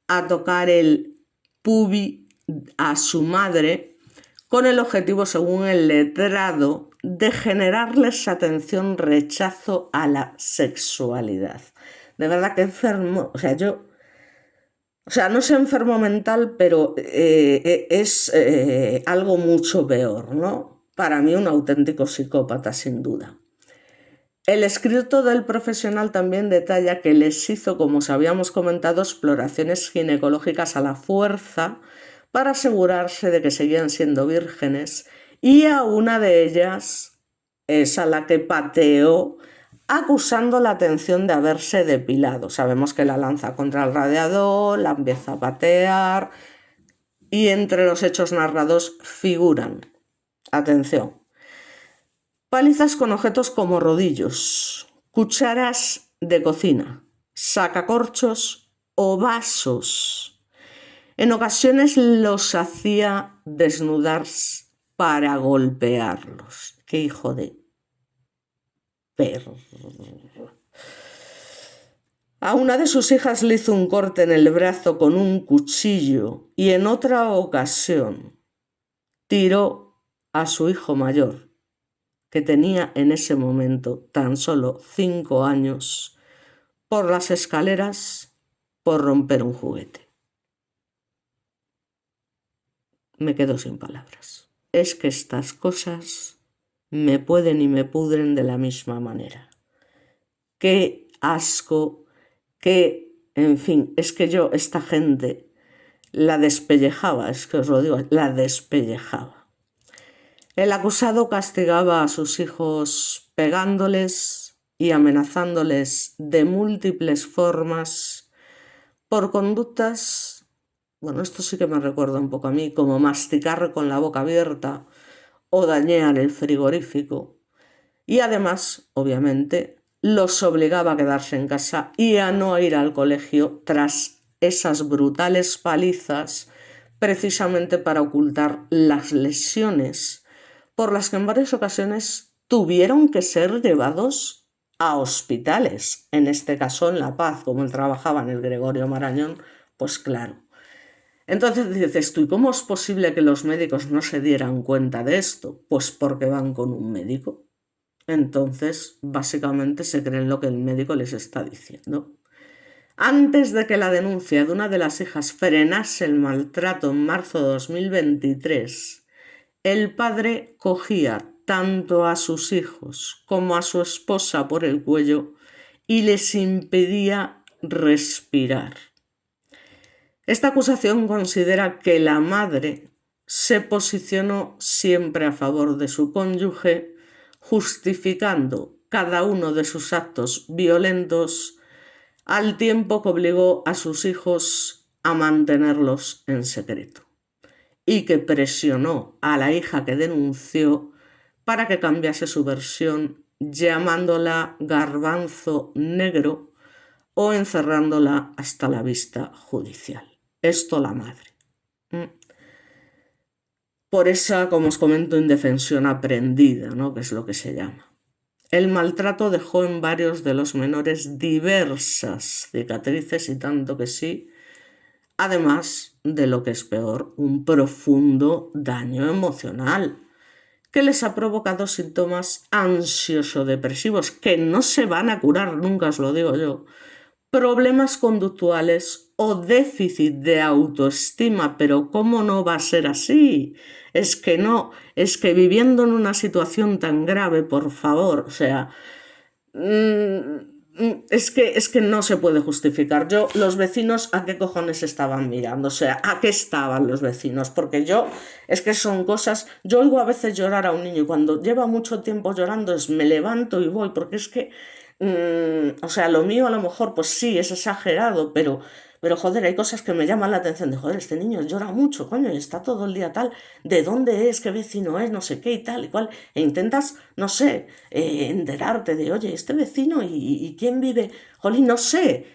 a tocar el pubi a su madre, con el objetivo, según el letrado, de generarles atención, rechazo a la sexualidad. De verdad que enfermo, no sé enfermo mental, pero es algo mucho peor, ¿no? para mí un auténtico psicópata, sin duda. El escrito del profesional también detalla que les hizo, como os habíamos comentado, exploraciones ginecológicas a la fuerza para asegurarse de que seguían siendo vírgenes, y a una de ellas es a la que pateó acusando la atención de haberse depilado. Sabemos que la lanza contra el radiador, la empieza a patear, y entre los hechos narrados figuran, atención, palizas con objetos como rodillos, cucharas de cocina, sacacorchos o vasos. En ocasiones los hacía desnudarse para golpearlos. ¡Qué hijo de perro! A una de sus hijas le hizo un corte en el brazo con un cuchillo, y en otra ocasión tiró a su hijo mayor, que tenía en ese momento tan solo 5 años, por las escaleras por romper un juguete. Me quedo sin palabras. Es que estas cosas me pueden y me pudren de la misma manera. Qué asco, en fin, es que yo, esta gente, la despellejaba, es que os lo digo, la despellejaba. El acusado castigaba a sus hijos pegándoles y amenazándoles de múltiples formas por conductas, bueno, esto sí que me recuerda un poco a mí, como masticar con la boca abierta o dañar el frigorífico. Y además, obviamente, los obligaba a quedarse en casa y a no ir al colegio tras esas brutales palizas, precisamente para ocultar las lesiones por las que en varias ocasiones tuvieron que ser llevados a hospitales. En este caso en La Paz, como él trabajaba en el Gregorio Marañón, pues claro. Entonces dices tú, ¿y cómo es posible que los médicos no se dieran cuenta de esto? Pues porque van con un médico. Entonces, básicamente se creen lo que el médico les está diciendo. Antes de que la denuncia de una de las hijas frenase el maltrato en marzo de 2023, el padre cogía tanto a sus hijos como a su esposa por el cuello y les impedía respirar. Esta acusación considera que la madre se posicionó siempre a favor de su cónyuge, justificando cada uno de sus actos violentos, al tiempo que obligó a sus hijos a mantenerlos en secreto, y que presionó a la hija que denunció para que cambiase su versión, llamándola garbanzo negro o encerrándola hasta la vista judicial. Esto la madre. Por esa, como os comento, indefensión aprendida, ¿no? Que es lo que se llama. El maltrato dejó en varios de los menores diversas cicatrices, y tanto que sí, además de lo que es peor, un profundo daño emocional que les ha provocado síntomas ansioso-depresivos que no se van a curar nunca, os lo digo yo, problemas conductuales o déficit de autoestima. Pero ¿cómo no va a ser así? Es que no, es que viviendo en una situación tan grave, por favor, o sea, es que no se puede justificar. Los vecinos, ¿a qué cojones estaban mirando? O sea, ¿a qué estaban los vecinos? Porque es que son cosas, yo oigo a veces llorar a un niño y cuando lleva mucho tiempo llorando me levanto y voy, porque es que, o sea, lo mío a lo mejor, pues sí, es exagerado, pero joder, hay cosas que me llaman la atención de, joder, este niño llora mucho, coño, y está todo el día tal, ¿de dónde es? ¿Qué vecino es? No sé qué y tal y cual. E intentas, no sé, enterarte de, oye, este vecino y quién vive, jolín, no sé,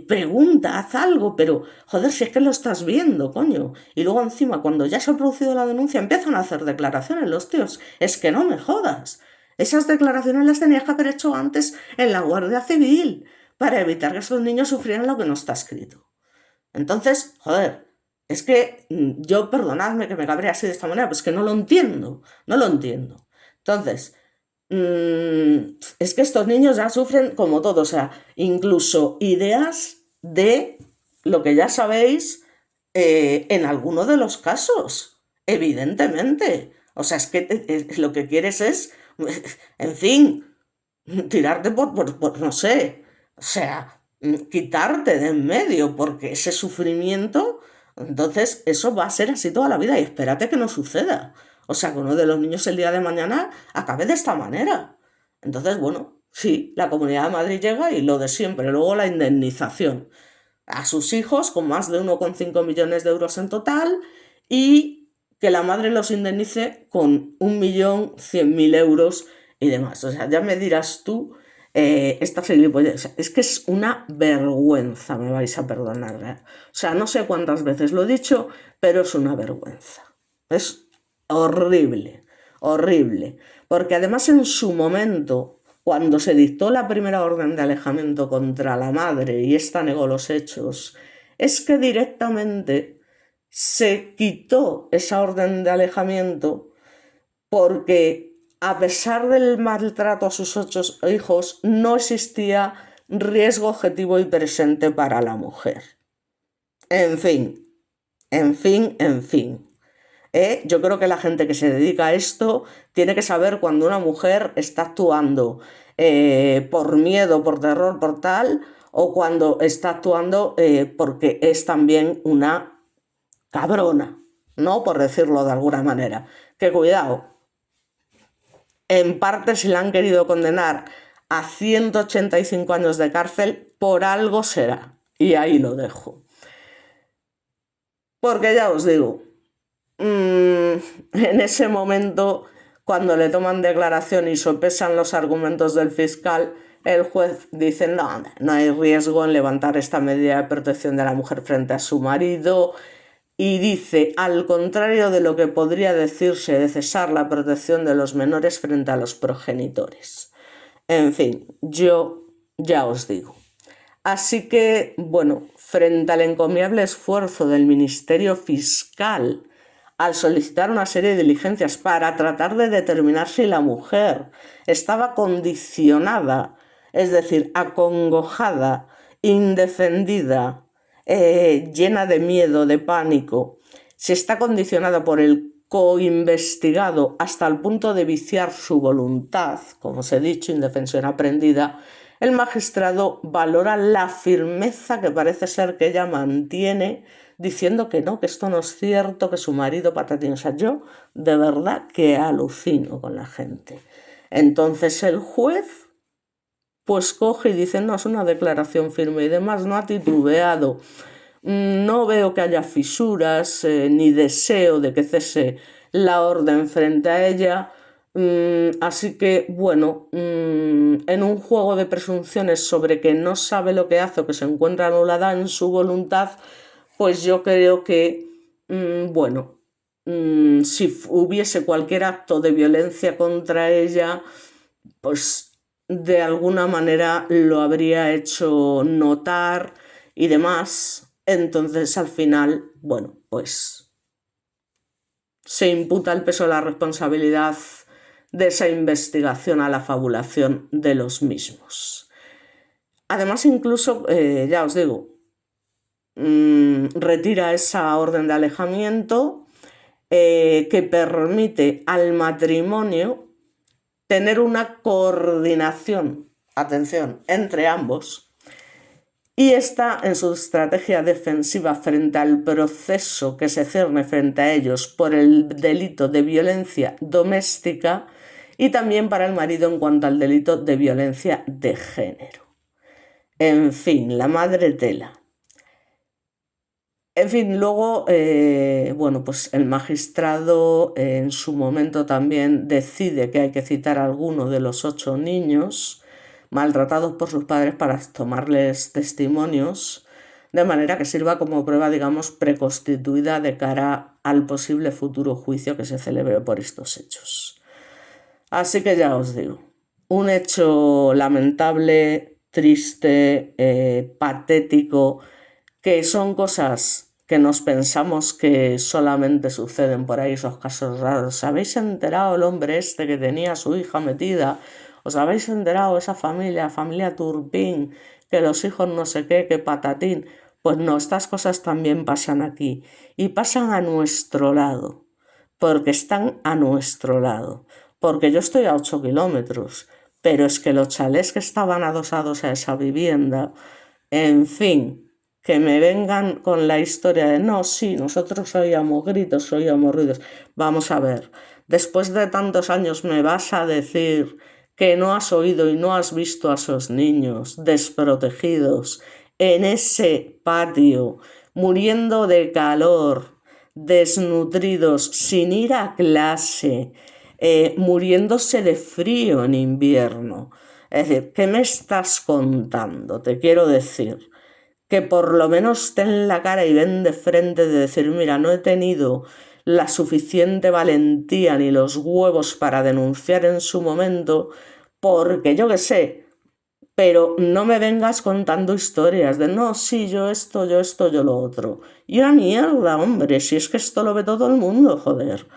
pregunta, haz algo, pero joder, si es que lo estás viendo, coño. Y luego encima, cuando ya se ha producido la denuncia, empiezan a hacer declaraciones los tíos. Es que no me jodas. Esas declaraciones las tenías que haber hecho antes en la Guardia Civil, para evitar que estos niños sufrieran lo que no está escrito. Entonces, joder, es que yo, perdonadme que me cabré así de esta manera, pues que no lo entiendo. Entonces, es que estos niños ya sufren como todo, o sea, incluso ideas de lo que ya sabéis en alguno de los casos, evidentemente. O sea, es que lo que quieres es, en fin, tirarte por no sé, o sea, quitarte de en medio, porque ese sufrimiento, entonces eso va a ser así toda la vida y espérate que no suceda. O sea, que uno de los niños el día de mañana acabe de esta manera. Entonces, bueno, sí, la Comunidad de Madrid llega y lo de siempre, luego la indemnización a sus hijos con más de 1,5 millones de euros en total y que la madre los indemnice con 1.100.000 euros y demás. O sea, ya me dirás tú, esta gilipollez, es que es una vergüenza, me vais a perdonar, ¿eh? O sea, no sé cuántas veces lo he dicho, pero es una vergüenza. Es horrible, horrible. Porque además en su momento, cuando se dictó la primera orden de alejamiento contra la madre y ésta negó los hechos, es que directamente se quitó esa orden de alejamiento porque a pesar del maltrato a sus 8 hijos, no existía riesgo objetivo y presente para la mujer. En fin, en fin, en fin. Yo creo que la gente que se dedica a esto tiene que saber cuando una mujer está actuando por miedo, por terror, por tal, o cuando está actuando porque es también una cabrona, ¿no? Por decirlo de alguna manera. Que cuidado, en parte si la han querido condenar a 185 años de cárcel, por algo será. Y ahí lo dejo. Porque ya os digo, en ese momento, cuando le toman declaración y sopesan los argumentos del fiscal, el juez dice, no, no hay riesgo en levantar esta medida de protección de la mujer frente a su marido, y dice, al contrario de lo que podría decirse de cesar la protección de los menores frente a los progenitores. En fin, yo ya os digo. Así que, bueno, frente al encomiable esfuerzo del Ministerio Fiscal al solicitar una serie de diligencias para tratar de determinar si la mujer estaba condicionada, es decir, acongojada, indefendida, llena de miedo, de pánico, si está condicionada por el coinvestigado hasta el punto de viciar su voluntad, como os he dicho, indefensión aprendida, el magistrado valora la firmeza que parece ser que ella mantiene diciendo que no, que esto no es cierto, que su marido patatín. O sea, yo de verdad que alucino con la gente. Entonces el juez pues coge y dice, no, es una declaración firme y demás, no ha titubeado. No veo que haya fisuras ni deseo de que cese la orden frente a ella. Así que, bueno, en un juego de presunciones sobre que no sabe lo que hace o que se encuentra anulada en su voluntad, pues yo creo que, bueno, si hubiese cualquier acto de violencia contra ella, pues de alguna manera lo habría hecho notar y demás. Entonces, al final, bueno, pues se imputa el peso de la responsabilidad de esa investigación a la fabulación de los mismos. Además, incluso, ya os digo, retira esa orden de alejamiento que permite al matrimonio tener una coordinación, atención, entre ambos, y está en su estrategia defensiva frente al proceso que se cierne frente a ellos por el delito de violencia doméstica y también para el marido en cuanto al delito de violencia de género. En fin, la madre tela. En fin, luego, bueno, pues el magistrado en su momento también decide que hay que citar a alguno de los 8 niños maltratados por sus padres para tomarles testimonios, de manera que sirva como prueba, digamos, preconstituida de cara al posible futuro juicio que se celebre por estos hechos. Así que ya os digo, un hecho lamentable, triste, patético, que son cosas que nos pensamos que solamente suceden por ahí, esos casos raros. ¿Os habéis enterado el hombre este que tenía a su hija metida? ¿Os habéis enterado esa familia Turpín, que los hijos no sé qué, que patatín? Pues no, estas cosas también pasan aquí y pasan a nuestro lado. porque están a nuestro lado, porque yo estoy a 8 kilómetros, pero es que los chalés que estaban adosados a esa vivienda, en fin, que me vengan con la historia de no, sí, nosotros oíamos gritos, oíamos ruidos. Vamos a ver, después de tantos años me vas a decir que no has oído y no has visto a esos niños desprotegidos en ese patio, muriendo de calor, desnutridos, sin ir a clase, muriéndose de frío en invierno. Es decir, ¿qué me estás contando? Te quiero decir que por lo menos ten la cara y ven de frente de decir, mira, no he tenido la suficiente valentía ni los huevos para denunciar en su momento, porque yo qué sé, pero no me vengas contando historias de no, sí, yo esto, yo lo otro. Y una mierda, hombre, si es que esto lo ve todo el mundo, joder.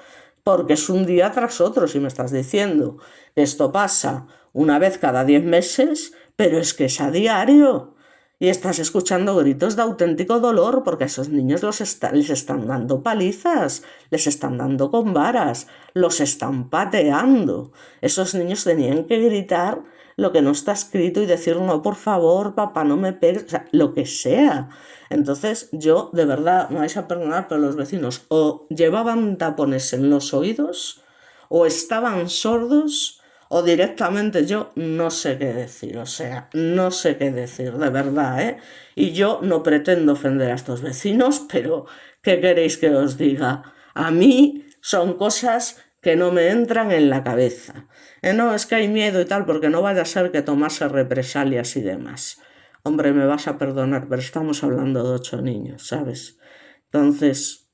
Porque es un día tras otro, si me estás diciendo. Esto pasa una vez cada 10 meses, pero es que es a diario. Y estás escuchando gritos de auténtico dolor porque a esos niños les están dando palizas, les están dando con varas, los están pateando. Esos niños tenían que gritar lo que no está escrito y decir, no, por favor, papá, no me pegues, o sea, lo que sea. Entonces yo, de verdad, me vais a perdonar, pero los vecinos o llevaban tapones en los oídos o estaban sordos o directamente yo no sé qué decir, o sea, no sé qué decir, de verdad, ¿eh? Y yo no pretendo ofender a estos vecinos, pero ¿qué queréis que os diga? A mí son cosas que no me entran en la cabeza. No, es que hay miedo y tal, porque no vaya a ser que tomase represalias y demás. Hombre, me vas a perdonar, pero estamos hablando de 8 niños, ¿sabes? Entonces,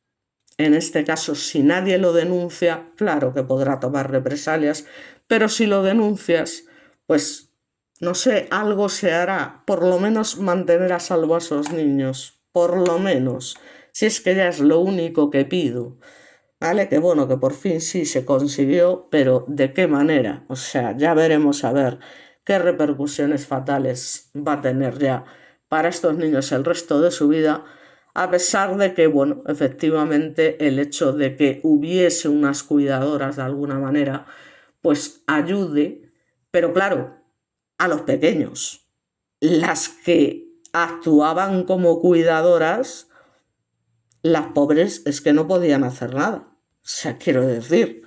en este caso, si nadie lo denuncia, claro que podrá tomar represalias, pero si lo denuncias, pues, no sé, algo se hará, por lo menos mantener a salvo a esos niños, por lo menos, si es que ya es lo único que pido. ¿Vale? Que bueno, que por fin sí se consiguió, pero ¿de qué manera? O sea, ya veremos a ver qué repercusiones fatales va a tener ya para estos niños el resto de su vida, a pesar de que, bueno, efectivamente el hecho de que hubiese unas cuidadoras de alguna manera, pues ayude, pero claro, a los pequeños. Las que actuaban como cuidadoras, las pobres es que no podían hacer nada. O sea, quiero decir,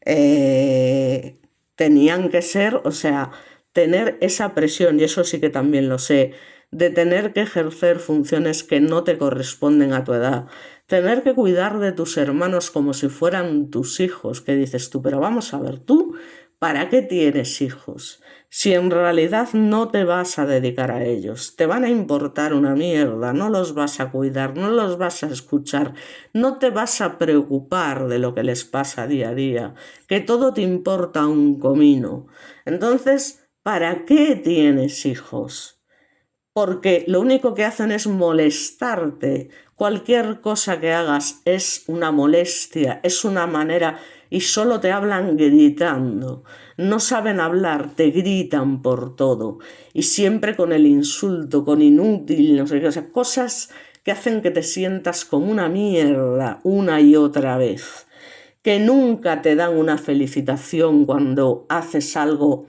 eh, tenían que ser, o sea, tener esa presión, y eso sí que también lo sé, de tener que ejercer funciones que no te corresponden a tu edad, tener que cuidar de tus hermanos como si fueran tus hijos, que dices tú, pero vamos a ver, tú, ¿para qué tienes hijos? Si en realidad no te vas a dedicar a ellos, te van a importar una mierda, no los vas a cuidar, no los vas a escuchar, no te vas a preocupar de lo que les pasa día a día, que todo te importa un comino. Entonces, ¿para qué tienes hijos? Porque lo único que hacen es molestarte. Cualquier cosa que hagas es una molestia, es una manera y solo te hablan gritando. No saben hablar, te gritan por todo y siempre con el insulto, con inútil, no sé qué, o sea, cosas que hacen que te sientas como una mierda una y otra vez, que nunca te dan una felicitación cuando haces algo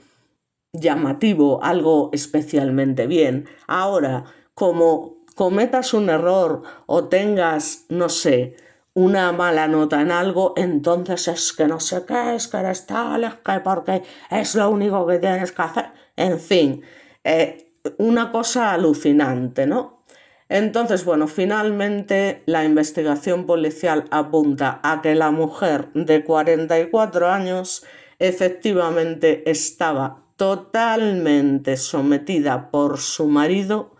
llamativo, algo especialmente bien. Ahora, como cometas un error o tengas, no sé, una mala nota en algo, entonces es que no sé qué, es que eres tal, es que porque es lo único que tienes que hacer. En fin, una cosa alucinante, ¿no? Entonces, bueno, finalmente la investigación policial apunta a que la mujer de 44 años efectivamente estaba totalmente sometida por su marido,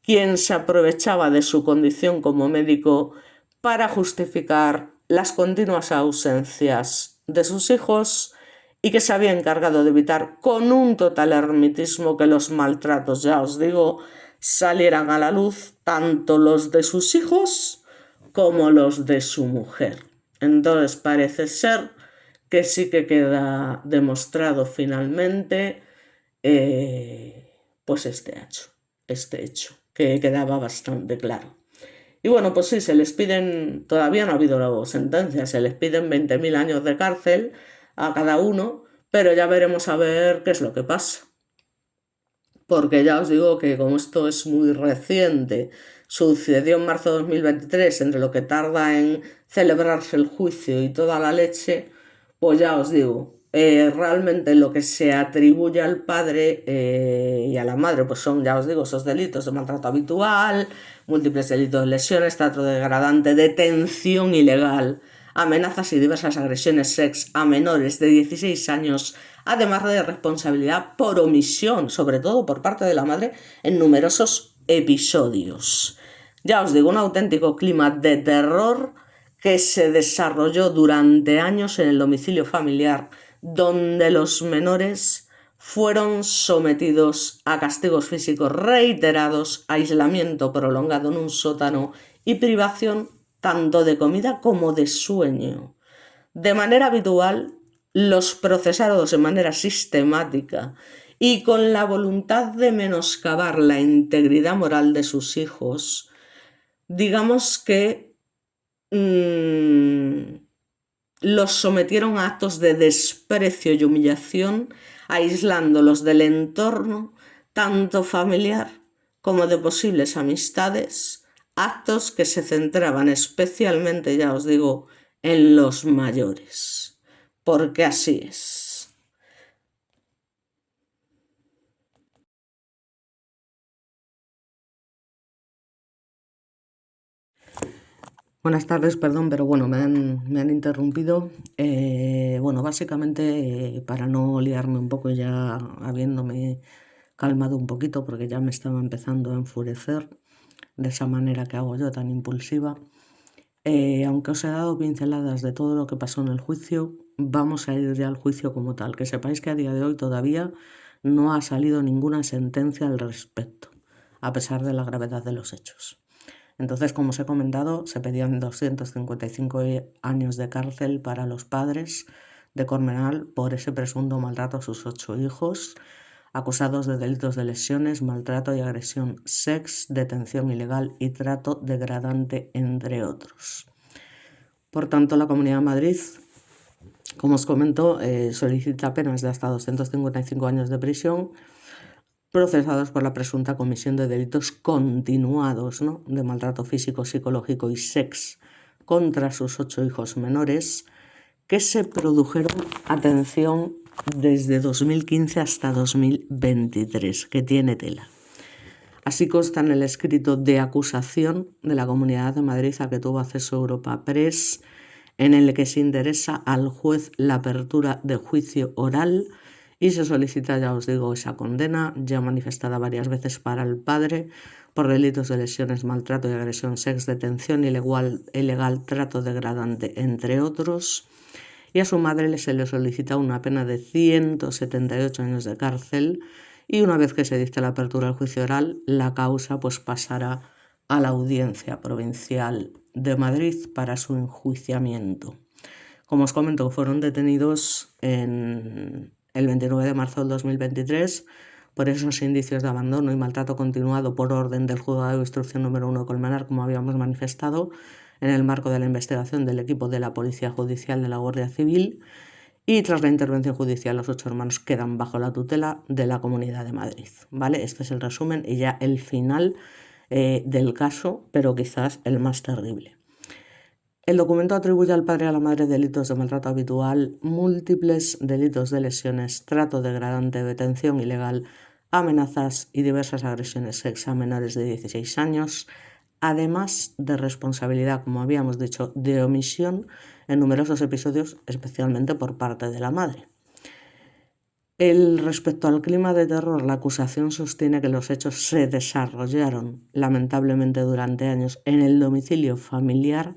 quien se aprovechaba de su condición como médico para justificar las continuas ausencias de sus hijos y que se había encargado de evitar con un total hermetismo que los maltratos, ya os digo, salieran a la luz tanto los de sus hijos como los de su mujer. Entonces parece ser que sí que queda demostrado finalmente pues este hecho, que quedaba bastante claro. Y bueno, pues sí, se les piden, todavía no ha habido sentencia, se les piden 20.000 años de cárcel a cada uno, pero ya veremos a ver qué es lo que pasa. Porque ya os digo que como esto es muy reciente, sucedió en marzo de 2023, entre lo que tarda en celebrarse el juicio y toda la leche, pues ya os digo, realmente lo que se atribuye al padre y a la madre, pues son, ya os digo, esos delitos de maltrato habitual, múltiples delitos de lesiones, trato degradante, detención ilegal, amenazas y diversas agresiones sex a menores de 16 años, además de responsabilidad por omisión, sobre todo por parte de la madre, en numerosos episodios. Ya os digo, un auténtico clima de terror que se desarrolló durante años en el domicilio familiar, donde los menores fueron sometidos a castigos físicos reiterados, aislamiento prolongado en un sótano y privación tanto de comida como de sueño. De manera habitual, los procesados de manera sistemática y con la voluntad de menoscabar la integridad moral de sus hijos, digamos que los sometieron a actos de desprecio y humillación, aislándolos del entorno, tanto familiar como de posibles amistades, actos que se centraban especialmente, ya os digo, en los mayores, porque así es. Buenas tardes, perdón, pero bueno, me han interrumpido. Bueno, básicamente para no liarme un poco ya habiéndome calmado un poquito porque ya me estaba empezando a enfurecer de esa manera que hago yo tan impulsiva. Aunque os he dado pinceladas de todo lo que pasó en el juicio, vamos a ir ya al juicio como tal. Que sepáis que a día de hoy todavía no ha salido ninguna sentencia al respecto, a pesar de la gravedad de los hechos. Entonces, como os he comentado, se pedían 255 años de cárcel para los padres de Colmenar por ese presunto maltrato a sus 8 hijos, acusados de delitos de lesiones, maltrato y agresión, sex, detención ilegal y trato degradante, entre otros. Por tanto, la Comunidad de Madrid, como os comento, solicita penas de hasta 255 años de prisión, procesados por la presunta comisión de delitos continuados, ¿no?, de maltrato físico, psicológico y sex contra sus 8 hijos menores, que se produjeron, atención, desde 2015 hasta 2023, que tiene tela. Así consta en el escrito de acusación de la Comunidad de Madrid a que tuvo acceso Europa Press, en el que se interesa al juez la apertura de juicio oral y se solicita, ya os digo, esa condena ya manifestada varias veces para el padre por delitos de lesiones, maltrato y agresión, sex, detención ilegal, trato degradante, entre otros. Y a su madre se le solicita una pena de 178 años de cárcel y una vez que se dicte la apertura del juicio oral, la causa pues pasará a la Audiencia Provincial de Madrid para su enjuiciamiento. Como os comento, fueron detenidos el 29 de marzo del 2023 por esos indicios de abandono y maltrato continuado por orden del Juzgado de Instrucción número 1 de Colmenar, como habíamos manifestado, en el marco de la investigación del equipo de la Policía Judicial de la Guardia Civil, y tras la intervención judicial los 8 hermanos quedan bajo la tutela de la Comunidad de Madrid. ¿Vale? Este es el resumen y ya el final del caso, pero quizás el más terrible. El documento atribuye al padre y a la madre delitos de maltrato habitual, múltiples delitos de lesiones, trato degradante, detención ilegal, amenazas y diversas agresiones sex a menores de 16 años, además de responsabilidad, como habíamos dicho, de omisión en numerosos episodios, especialmente por parte de la madre. Respecto al clima de terror, la acusación sostiene que los hechos se desarrollaron lamentablemente durante años en el domicilio familiar,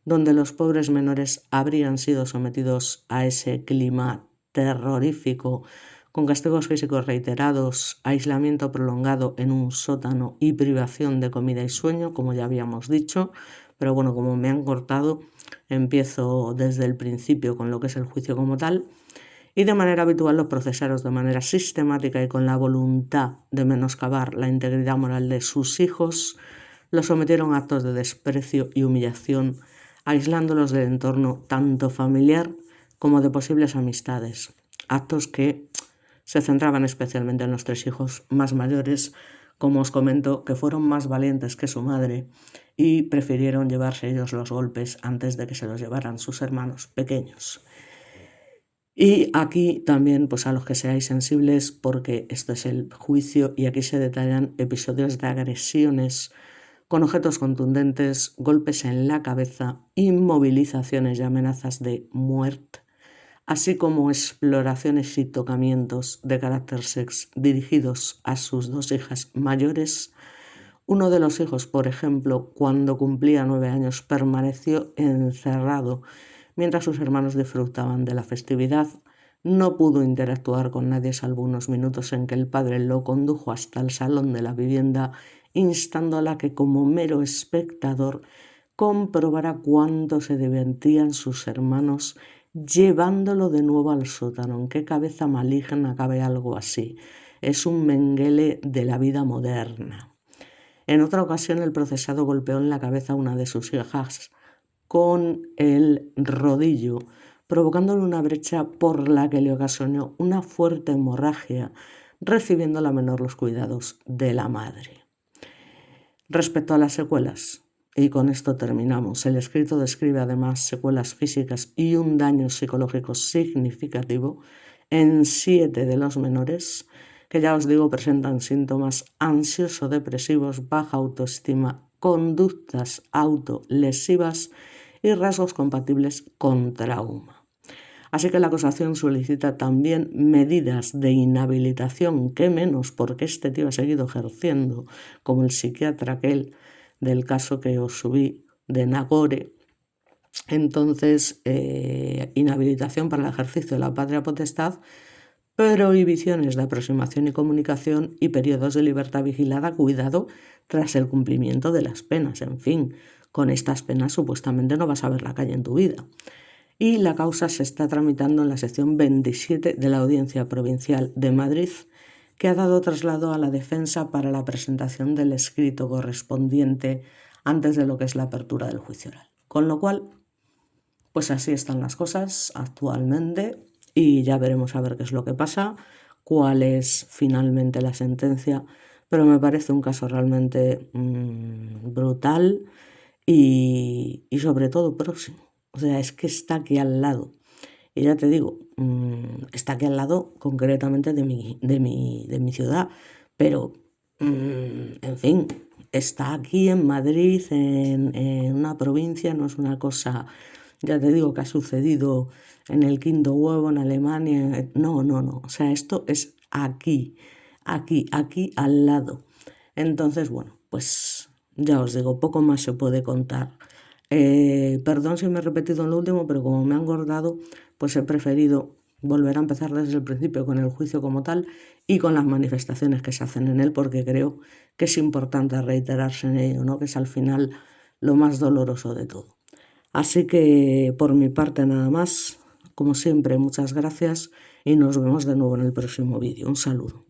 donde los pobres menores habrían sido sometidos a ese clima terrorífico, con castigos físicos reiterados, aislamiento prolongado en un sótano y privación de comida y sueño, como ya habíamos dicho. Pero bueno, como me han cortado, empiezo desde el principio con lo que es el juicio como tal. Y de manera habitual los procesados, de manera sistemática y con la voluntad de menoscabar la integridad moral de sus hijos, Los sometieron a actos de desprecio y humillación, aislándolos del entorno tanto familiar como de posibles amistades, actos que se centraban especialmente en los 3 hijos más mayores, como os comento, que fueron más valientes que su madre y prefirieron llevarse ellos los golpes antes de que se los llevaran sus hermanos pequeños. Y aquí también, pues a los que seáis sensibles, porque esto es el juicio y aquí se detallan episodios de agresiones con objetos contundentes, golpes en la cabeza, inmovilizaciones y amenazas de muerte, así como exploraciones y tocamientos de carácter sex dirigidos a sus 2 hijas mayores. Uno de los hijos, por ejemplo, cuando cumplía 9 años, permaneció encerrado mientras sus hermanos disfrutaban de la festividad. No pudo interactuar con nadie salvo unos minutos en que el padre lo condujo hasta el salón de la vivienda, instándola a que como mero espectador comprobara cuánto se divertían sus hermanos llevándolo de nuevo al sótano. ¿En qué cabeza maligna cabe algo así? Es un Mengele de la vida moderna. En otra ocasión, el procesado golpeó en la cabeza a una de sus hijas con el rodillo, provocándole una brecha por la que le ocasionó una fuerte hemorragia, recibiendo la menor los cuidados de la madre. Respecto a las secuelas, y con esto terminamos, el escrito describe además secuelas físicas y un daño psicológico significativo en 7 de los menores, que ya os digo presentan síntomas ansioso-depresivos, baja autoestima, conductas autolesivas y rasgos compatibles con trauma. Así que la acusación solicita también medidas de inhabilitación, que menos, porque este tío ha seguido ejerciendo, como el psiquiatra aquel del caso que os subí de Nagore. Entonces, inhabilitación para el ejercicio de la patria potestad, prohibiciones de aproximación y comunicación y periodos de libertad vigilada, cuidado, tras el cumplimiento de las penas. En fin, con estas penas supuestamente no vas a ver la calle en tu vida. Y la causa se está tramitando en la sección 27 de la Audiencia Provincial de Madrid, que ha dado traslado a la defensa para la presentación del escrito correspondiente antes de lo que es la apertura del juicio oral. Con lo cual, pues así están las cosas actualmente y ya veremos a ver qué es lo que pasa, cuál es finalmente la sentencia, pero me parece un caso realmente brutal y sobre todo próximo. O sea, es que está aquí al lado. Y ya te digo, está aquí al lado concretamente de mi ciudad, pero, en fin, está aquí en Madrid, en una provincia, no es una cosa, ya te digo, que ha sucedido en el quinto huevo, en Alemania. No, o sea, esto es aquí al lado. Entonces, bueno, pues ya os digo, poco más se puede contar. Perdón si me he repetido en lo último, pero como me han engordado, pues he preferido volver a empezar desde el principio con el juicio como tal y con las manifestaciones que se hacen en él, porque creo que es importante reiterarse en ello, ¿no? Que es al final lo más doloroso de todo. Así que por mi parte nada más, como siempre, muchas gracias y nos vemos de nuevo en el próximo vídeo. Un saludo.